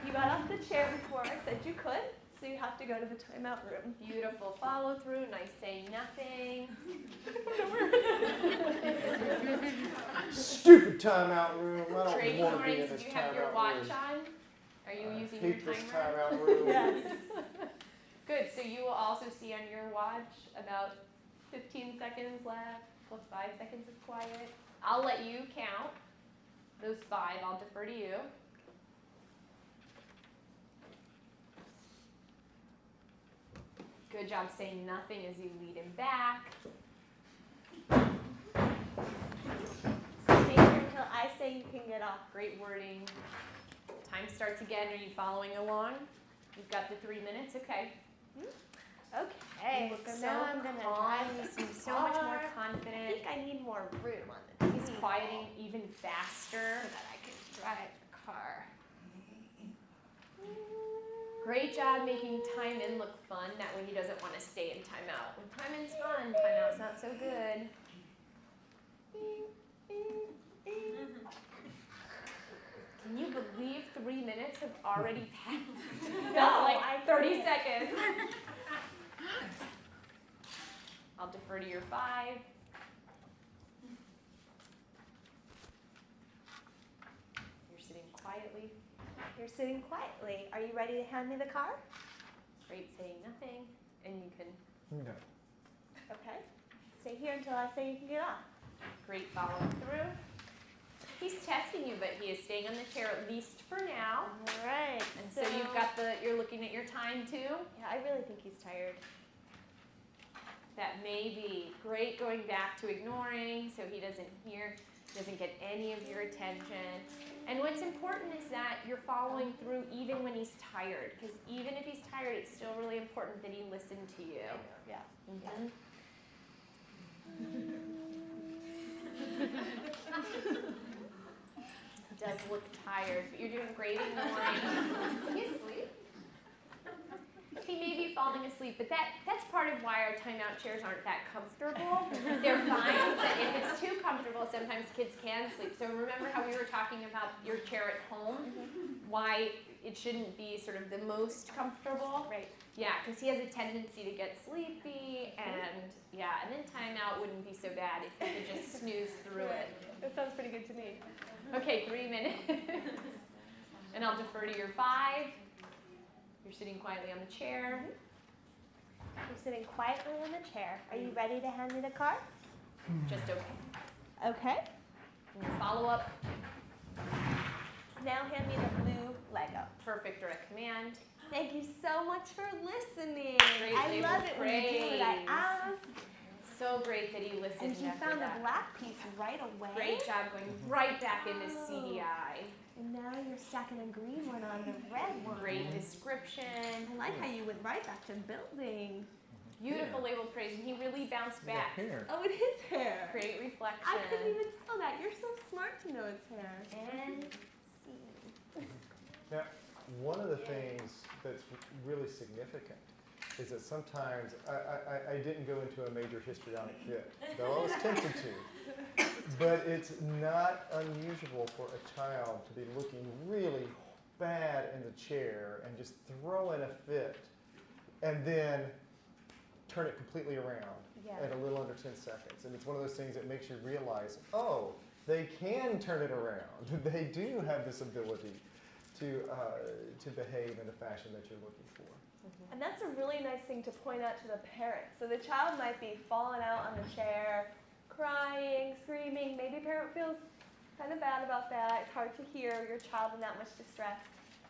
You got off the chair before I said you could, so you have to go to the timeout room. Beautiful follow through. Nice saying nothing. Stupid timeout room. I don't Trading want to be in warnings. this Do you have your timeout watch room. on? Are you I using your hate this timer? timeout room. Yes. Good. So you will also see on your watch about 15 seconds left plus 5 seconds of quiet. I'll let you count those 5. I'll defer to you. Good job saying nothing as you lead him back. Stay here until I say you can get off. Great wording. Time starts again. Are you following along? You've got the 3 minutes. Okay. Okay, You look so so I'm gonna calm. drive You this seem so much more car. I confident. think I need more room on the He's TV quieting even faster. so that I can drive the car. Great job making time in look fun. That way he doesn't want to stay in timeout. When time in's fun, timeout's not so good. Can you believe 3 minutes have already passed? No, like I 30 can't. seconds. I'll defer to your 5. You're sitting quietly. You're sitting quietly. Are you ready to hand me the car? Great, saying nothing. And you can, No. Okay. Stay here until I say you can get off. great following through. He's testing you, but he is staying on the chair at least for now. All right. And so you've got you're looking at your time too. Yeah, I really think he's tired. That may be great going back to ignoring so he doesn't hear, doesn't get any of your attention. And what's important is that you're following through even when he's tired, because even if he's tired, it's still really important that he listen to you. Yeah. Mhm. He does look tired, but you're doing great ignoring. Is he asleep? He may be falling asleep, but that's part of why our timeout chairs aren't that comfortable. They're fine, but if it's too comfortable, sometimes kids can sleep. So remember how we were talking about your chair at home? Why it shouldn't be sort of the most comfortable? Right. Yeah, because he has a tendency to get sleepy, and yeah, and then timeout wouldn't be so bad if he could just snooze through it. That sounds pretty good to me. Okay, 3 minutes. And I'll defer to your 5. You're sitting quietly on the chair. You're sitting quietly on the chair. Are you ready to hand me the car? Just okay. Okay. And you follow up. Now hand me the blue Lego. Perfect direct command. Thank you so much for listening. Great I label love it when you do what I praise. asked. So great that he listened And you after found that. a black piece right away. Great job going right back into CDI. And now you're stacking a green one on the red one. Great description. I like how you went right back to building. Beautiful labeled praise, and he really bounced back. Hair. Oh, it is hair. Great reflection. I couldn't even tell that. You're so smart to know it's hair. And see. Now, one of the things that's really significant is that sometimes I didn't go into a major histrionic fit, though I was tempted to. But it's not unusual for a child to be looking really bad in the chair and just throw in a fit and then turn it completely around at a little under 10 seconds. And it's one of those things that makes you realize, oh, they can turn it around. They do have this ability to behave in the fashion that you're looking for. And that's a really nice thing to point out to the parent. So the child might be falling out on the chair, crying, screaming. Maybe parent feels kind of bad about that. It's hard to hear your child in that much distress.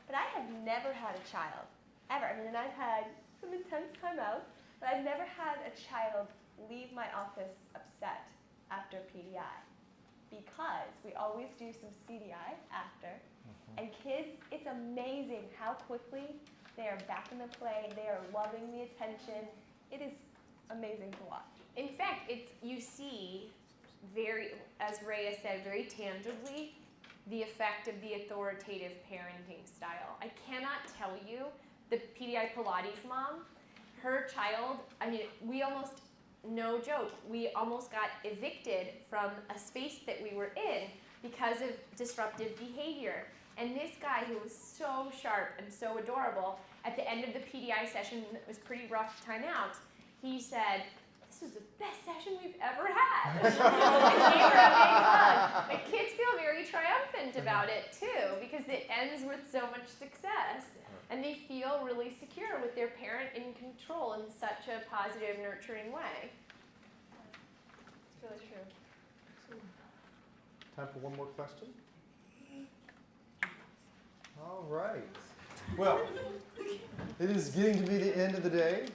But I have never had a child, ever. I mean, and I've had some intense timeouts, but I've never had a child leave my office upset after PDI. Because we always do some CDI after. And kids, it's amazing how quickly they are back in the play. They are loving the attention. It is amazing to watch. In fact, you see very, as Rhea said, very tangibly the effect of the authoritative parenting style. I cannot tell you, the PDI Pilates mom, her child, I mean, we almost, no joke, we almost got evicted from a space that we were in because of disruptive behavior. And this guy who was so sharp and so adorable, at the end of the PDI session, it was pretty rough timeout, he said, "This was the best session we've ever had." And gave her a big hug. The kids feel very triumphant about it too, because it ends with so much success. And they feel really secure with their parent in control in such a positive, nurturing way. It's really true. Time for one more question? All right. Well, it is getting to be the end of the day.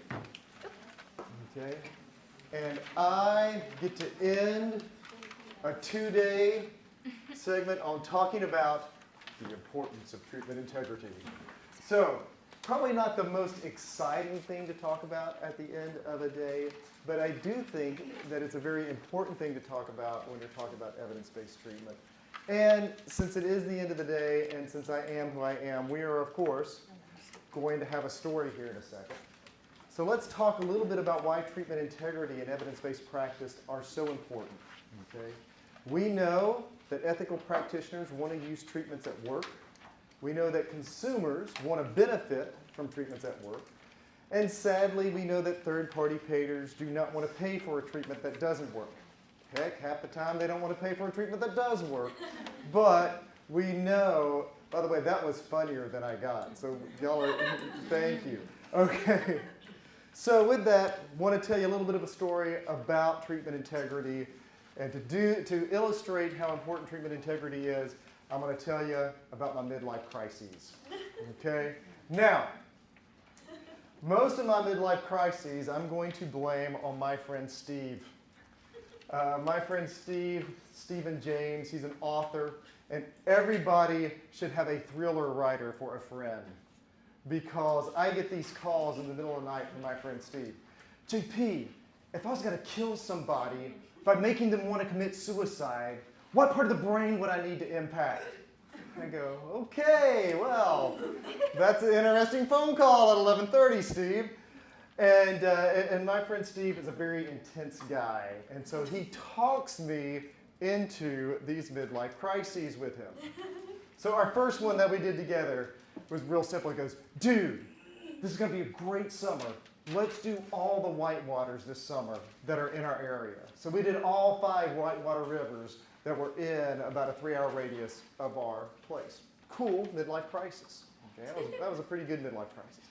Okay. And I get to end a 2-day segment on talking about the importance of treatment integrity. So, probably not the most exciting thing to talk about at the end of a day, but I do think that it's a very important thing to talk about when you're talking about evidence-based treatment. And since it is the end of the day, and since I am who I am, we are, of course, going to have a story here in a second. So let's talk a little bit about why treatment integrity and evidence-based practice are so important. Okay? We know that ethical practitioners want to use treatments at work. We know that consumers want to benefit from treatments at work. And sadly, we know that third-party payers do not want to pay for a treatment that doesn't work. Heck, half the time they don't want to pay for a treatment that does work. But we know, by the way, that was funnier than I got. So y'all are, thank you. Okay. So with that, I want to tell you a little bit of a story about treatment integrity. And to illustrate how important treatment integrity is, I'm going to tell you about my midlife crises. Okay? Now, most of my midlife crises I'm going to blame on my friend Steve. My friend Steve, Stephen James, he's an author, and everybody should have a thriller writer for a friend. Because I get these calls in the middle of the night from my friend Steve. JP, if I was going to kill somebody by making them want to commit suicide, what part of the brain would I need to impact? I go, okay, well, that's an interesting phone call at 11:30, Steve. And my friend Steve is a very intense guy, and so he talks me into these midlife crises with him. So our first one that we did together was real simple. He goes, dude, this is going to be a great summer. Let's do all the whitewaters this summer that are in our area. So we did all 5 whitewater rivers that were in about a 3-hour radius of our place. Cool midlife crisis. Okay, that was a pretty good midlife crisis.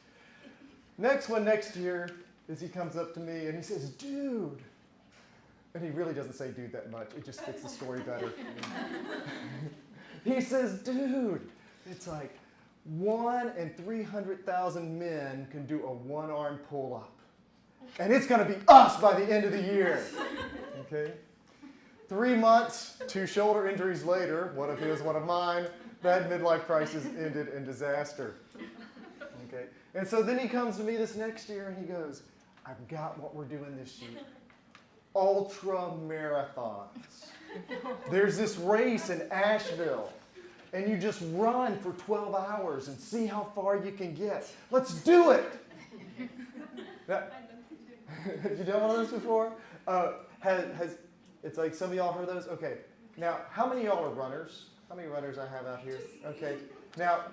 Next one next year is he comes up to me and he says, dude. And he really doesn't say dude that much. It just fits the story better. He says, dude, it's like 1 in 300,000 men can do a 1-arm pull-up. And it's going to be us by the end of the year. Okay? 3 months, 2 shoulder injuries later, one of his, one of mine, That midlife crisis ended in disaster. Okay? And so then he comes to me this next year and he goes, I've got what we're doing this year. Ultra marathons. There's this race in Asheville, and you just run for 12 hours and see how far you can get. Let's do it. Now, have you done one of those before? It's like some of y'all heard those? Okay. Now, how many of y'all are runners? How many runners I have out here? Okay. Now,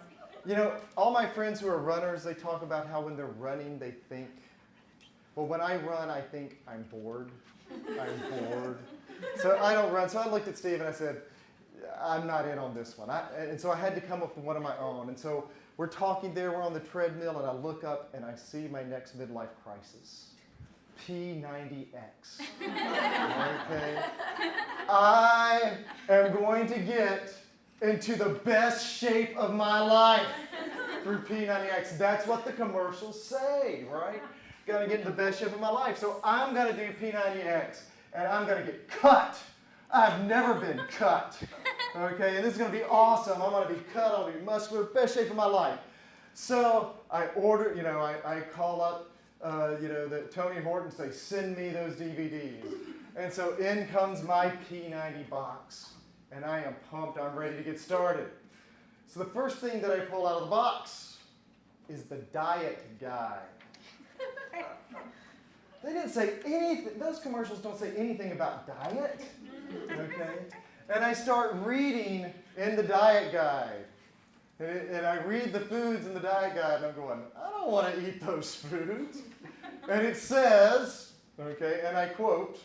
you know, all my friends who are runners, they talk about how when they're running, they think. Well, when I run, I think I'm bored. I'm bored. So I don't run. So I looked at Steve and I said, I'm not in on this one. And so I had to come up with one of my own. And so we're talking there, we're on the treadmill, and I look up and I see my next midlife crisis. P90X. Okay. I am going to get into the best shape of my life through P90X. That's what the commercials say, right? Going to get in the best shape of my life. So I'm going to do P90X, and I'm going to get cut. I've never been cut. Okay, and this is going to be awesome. I'm going to be cut. I'll be muscular, best shape of my life. So I order, you know, I call up, the Tony Horton, say, send me those DVDs. And so in comes my P90 box. And I am pumped. I'm ready to get started. So the first thing that I pull out of the box is the diet guide. They didn't say anything. Those commercials don't say anything about diet. Okay? And I start reading in the diet guide. And I read the foods in the diet guide, and I'm going, I don't want to eat those foods. And it says, okay, and I quote,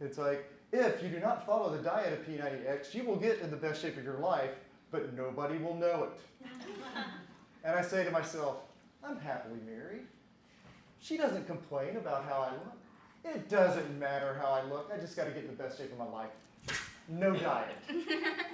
it's like, if you do not follow the diet of P90X, you will get in the best shape of your life, but nobody will know it. And I say to myself, I'm happily married. She doesn't complain about how I look. It doesn't matter how I look. I just got to get in the best shape of my life. No diet.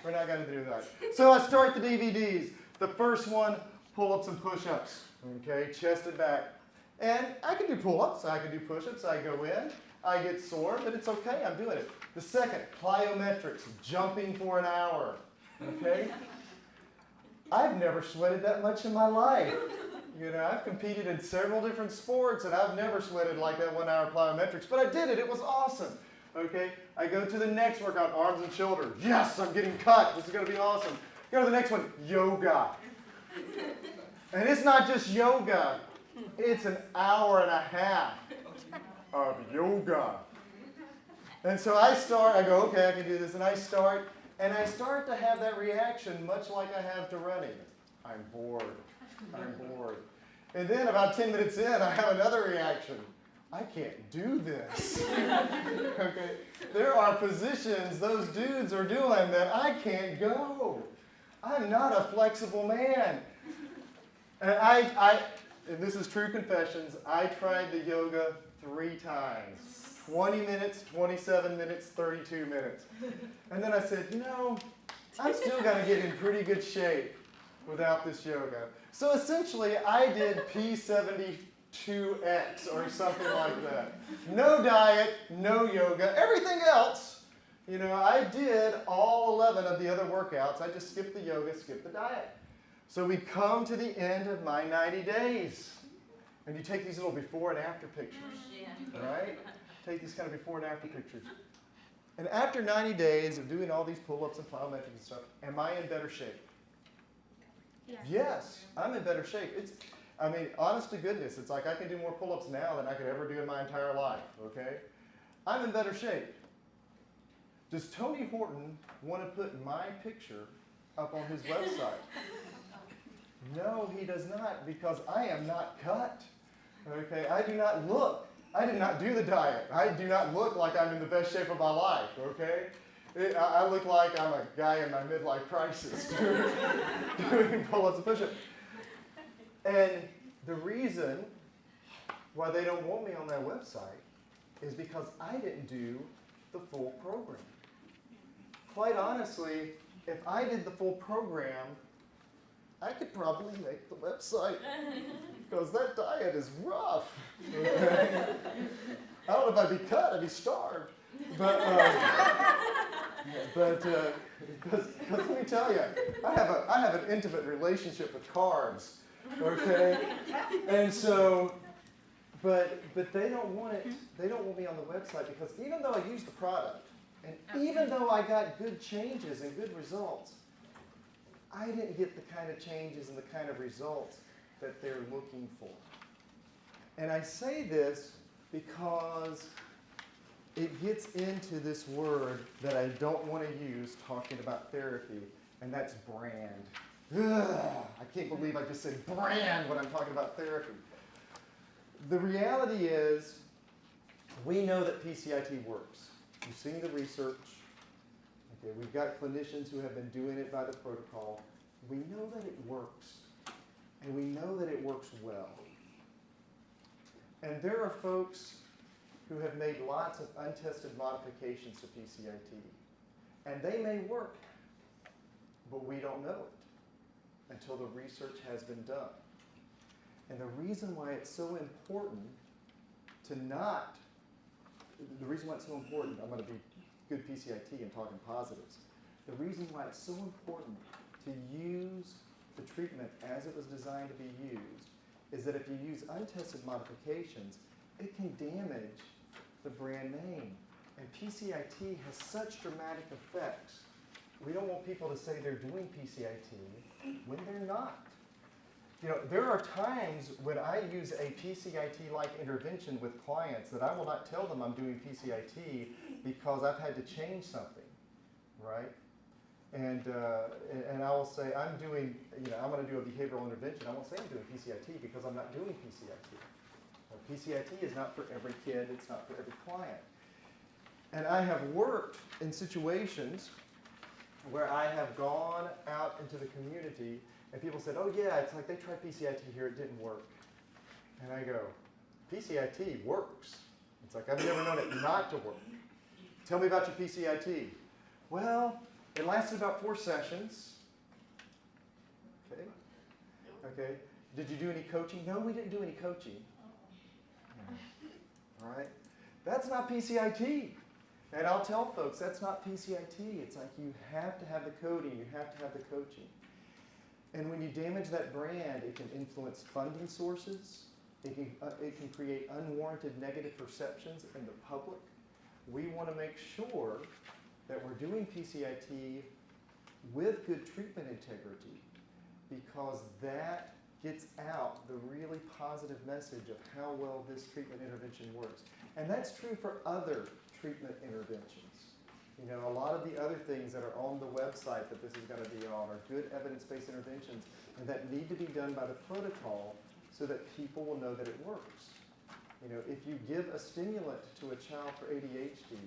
We're not going to do that. So I start the DVDs. The first one, pull-ups and push-ups. Okay, chest and back. And I can do pull-ups. I can do push-ups. I go in. I get sore, but it's okay. I'm doing it. The second, plyometrics, jumping for an hour. Okay? I've never sweated that much in my life. You know, I've competed in several different sports, and I've never sweated like that 1 hour plyometrics, but I did it. It was awesome. Okay? I go to the next workout, arms and shoulders. Yes, I'm getting cut. This is going to be awesome. Go to the next one, yoga. And it's not just yoga. It's an hour and a half of yoga. And so I go, okay, I can do this. And I start to have that reaction much like I have to running. I'm bored. I'm bored. And then about 10 minutes in, I have another reaction. I can't do this. Okay? There are positions those dudes are doing that I can't go. I'm not a flexible man. And and this is true confessions, I tried the yoga 3 times. 20 minutes, 27 minutes, 32 minutes. And then I said, you know, I'm still going to get in pretty good shape without this yoga. So essentially, I did P72X or something like that. No diet, no yoga. Everything else, you know, I did all 11 of the other workouts. I just skipped the yoga, skipped the diet. So we come to the end of my 90 days. And you take these little before and after pictures, right? Take these kind of before and after pictures. And after 90 days of doing all these pull-ups and plyometrics and stuff, am I in better shape? Yes, I'm in better shape. Honest to goodness, it's like I can do more pull-ups now than I could ever do in my entire life, okay? I'm in better shape. Does Tony Horton want to put my picture up on his website? No, he does not, because I am not cut. Okay, I did not do the diet. I do not look like I'm in the best shape of my life, okay? I look like I'm a guy in my midlife crisis doing pull-ups and push-ups. And the reason why they don't want me on their website is because I didn't do the full program. Quite honestly, if I did the full program, I could probably make the website because that diet is rough. I don't know if I'd be cut, I'd be starved. But But because let me tell you, I have an intimate relationship with carbs, okay? And so, but they don't want it. They don't want me on the website because even though I use the product, and even though I got good changes and good results, I didn't get the kind of changes and the kind of results that they're looking for. And I say this because it gets into this word that I don't want to use talking about therapy, and that's brand. Ugh, I can't believe I just said brand when I'm talking about therapy. The reality is, we know that PCIT works. You've seen the research. Okay, we've got clinicians who have been doing it by the protocol. We know that it works, and we know that it works well. And there are folks who have made lots of untested modifications to PCIT. And they may work, but we don't know it until the research has been done. And the reason why it's so important to not, the reason why it's so important, I'm going to be good PCIT and talking positives. The reason why it's so important to use the treatment as it was designed to be used is that if you use untested modifications, it can damage the brand name. And PCIT has such dramatic effects. We don't want people to say they're doing PCIT when they're not. You know, there are times when I use a PCIT-like intervention with clients that I will not tell them I'm doing PCIT because I've had to change something, right? And I will say I'm doing, you know, I'm going to do a behavioral intervention. I won't say I'm doing PCIT because I'm not doing PCIT. Well, PCIT is not for every kid. It's not for every client. And I have worked in situations where I have gone out into the community and people said, oh yeah, it's like they tried PCIT here, it didn't work. And I go, PCIT works. It's like I've never known it not to work. Tell me about your PCIT. Well, it lasted about 4 sessions. Okay. Okay. Did you do any coaching? No, we didn't do any coaching. All right. That's not PCIT. And I'll tell folks, that's not PCIT. It's like you have to have the coding, you have to have the coaching. And when you damage that brand, it can influence funding sources. It can create unwarranted negative perceptions in the public. We want to make sure that we're doing PCIT with good treatment integrity because that gets out the really positive message of how well this treatment intervention works. And that's true for other treatment interventions. You know, a lot of the other things that are on the website that this is going to be on are good evidence-based interventions and that need to be done by the protocol so that people will know that it works. You know, if you give a stimulant to a child for ADHD,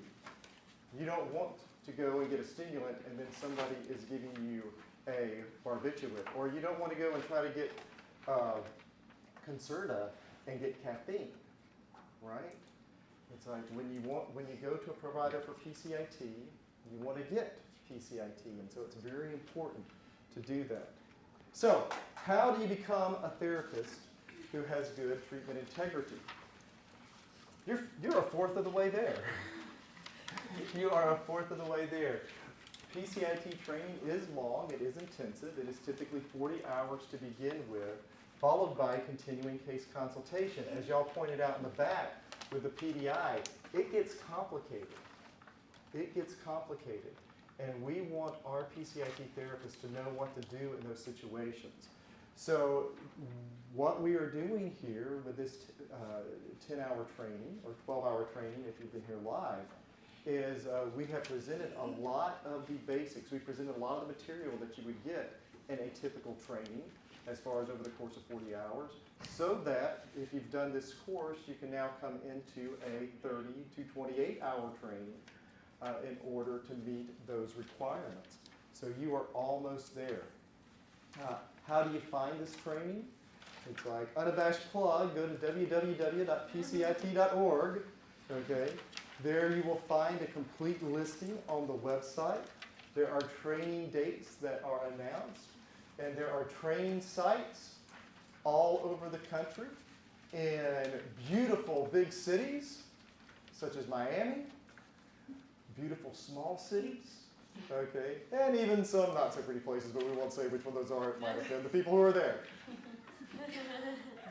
you don't want to go and get a stimulant and then somebody is giving you a barbiturate, or you don't want to go and try to get Concerta and get caffeine, right? It's like when you go to a provider for PCIT, you want to get PCIT, and so it's very important to do that. So, how do you become a therapist who has good treatment integrity? You're a fourth of the way there. You are a fourth of the way there. PCIT training is long, it is intensive, it is typically 40 hours to begin with, followed by continuing case consultation. As y'all pointed out in the back with the PDI, it gets complicated. It gets complicated. And we want our PCIT therapists to know what to do in those situations. So what we are doing here with this 10-hour training, or 12-hour training if you've been here live, is we have presented a lot of the basics. We presented a lot of the material that you would get in a typical training as far as over the course of 40 hours, so that if you've done this course, you can now come into a 30 to 28-hour training in order to meet those requirements. So you are almost there. How do you find this training? It's like unabashed plug, go to www.pcit.org, okay? There you will find a complete listing on the website. There are training dates that are announced, and there are training sites all over the country in beautiful big cities, such as Miami, beautiful small cities, Okay, and even some not so pretty places, but we won't say which one those are. It might offend the people who are there.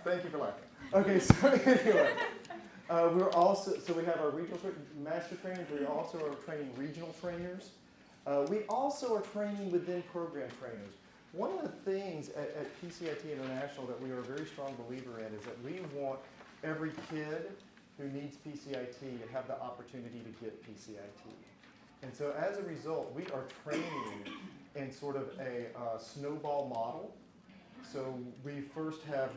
Thank you for laughing. Okay, so anyway, we have our regional master trainers. We also are training regional trainers. We also are training within program trainers. One of the things at PCIT International that we are a very strong believer in is that we want every kid who needs PCIT to have the opportunity to get PCIT. And so as a result, we are training in sort of a snowball model. So we first have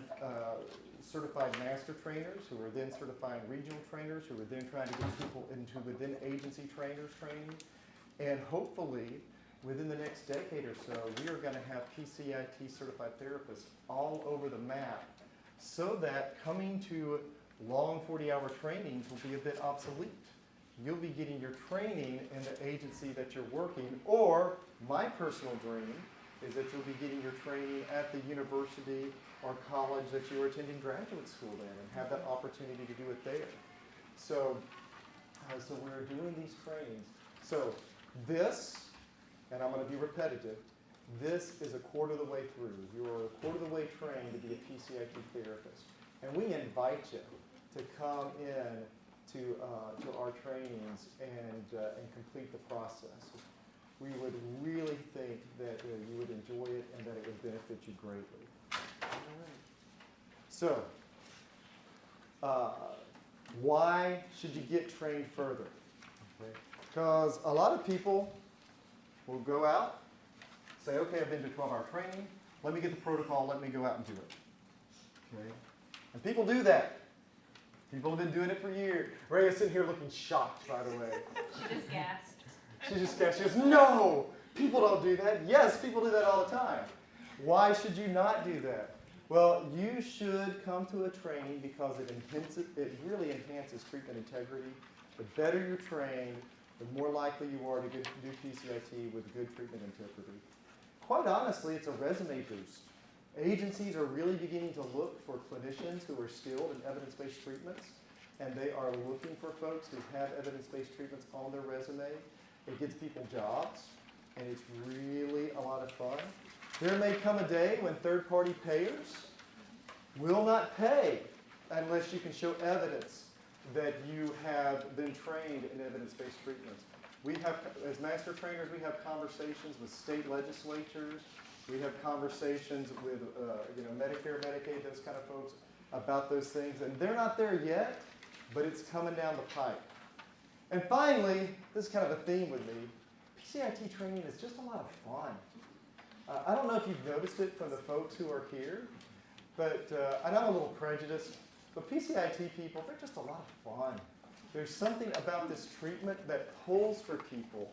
certified master trainers who are then certifying regional trainers who are then trying to get people into within agency trainers training. And hopefully, within the next decade or so, we are going to have PCIT certified therapists all over the map so that coming to long 40-hour trainings will be a bit obsolete. You'll be getting your training in the agency that you're working, or my personal dream is that you'll be getting your training at the university or college that you're attending graduate school in and have that opportunity to do it there. So we're doing these trainings. So this, and I'm going to be repetitive, this is a quarter of the way through. You are a quarter of the way trained to be a PCIT therapist. And we invite you to come in to our trainings and complete the process. We would really think that you would enjoy it and that it would benefit you greatly. All right. So, why should you get trained further? Because a lot of people will go out, say, okay, I've been to 12-hour training, let me get the protocol, let me go out and do it. Okay? And people do that. People have been doing it for years. Rhea's sitting here looking shocked, by the way. She just gasped. She just gasped. She goes, no, people don't do that. Yes, people do that all the time. Why should you not do that? Well, you should come to a training because it really enhances treatment integrity. The better you're trained, the more likely you are to do PCIT with good treatment integrity. Quite honestly, it's a resume boost. Agencies are really beginning to look for clinicians who are skilled in evidence-based treatments, and they are looking for folks who have evidence-based treatments on their resume. It gets people jobs, and it's really a lot of fun. There may come a day when third-party payers will not pay unless you can show evidence that you have been trained in evidence-based treatments. We have, as master trainers, we have conversations with state legislatures. We have conversations with Medicare, Medicaid, those kind of folks about those things. And they're not there yet, but it's coming down the pipe. And finally, this is kind of a theme with me, PCIT training is just a lot of fun. I don't know if you've noticed it from the folks who are here, but and I'm a little prejudiced, but PCIT people, they're just a lot of fun. There's something about this treatment that pulls for people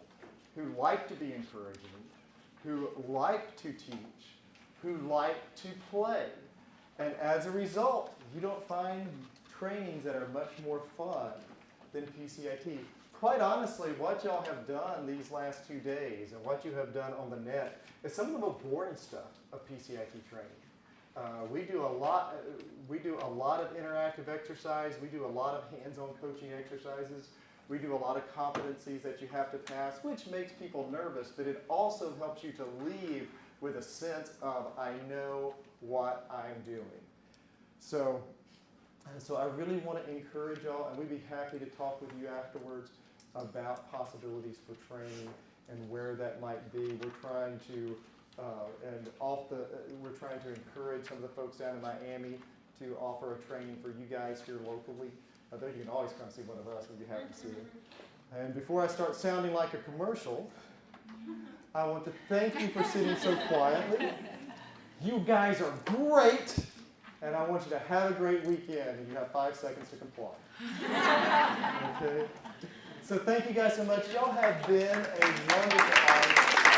who like to be encouraging, who like to teach, who like to play. And as a result, you don't find trainings that are much more fun than PCIT. Quite honestly, what y'all have done these last 2 days and what you have done on the net is some of the most boring stuff of PCIT training. We do a lot of interactive exercise. We do a lot of hands-on coaching exercises. We do a lot of competencies that you have to pass, which makes people nervous, but it also helps you to leave with a sense of, I know what I'm doing. So I really want to encourage y'all, and we'd be happy to talk with you afterwards about possibilities for training and where that might be. We're trying to encourage some of the folks down in Miami to offer a training for you guys here locally. I think you can always come see one of us when you happen to see it. And before I start sounding like a commercial, I want to thank you for sitting so quietly. You guys are great, and I want you to have a great weekend, and you have 5 seconds to comply. Okay? So thank you guys so much. Y'all have been a wonderful audience.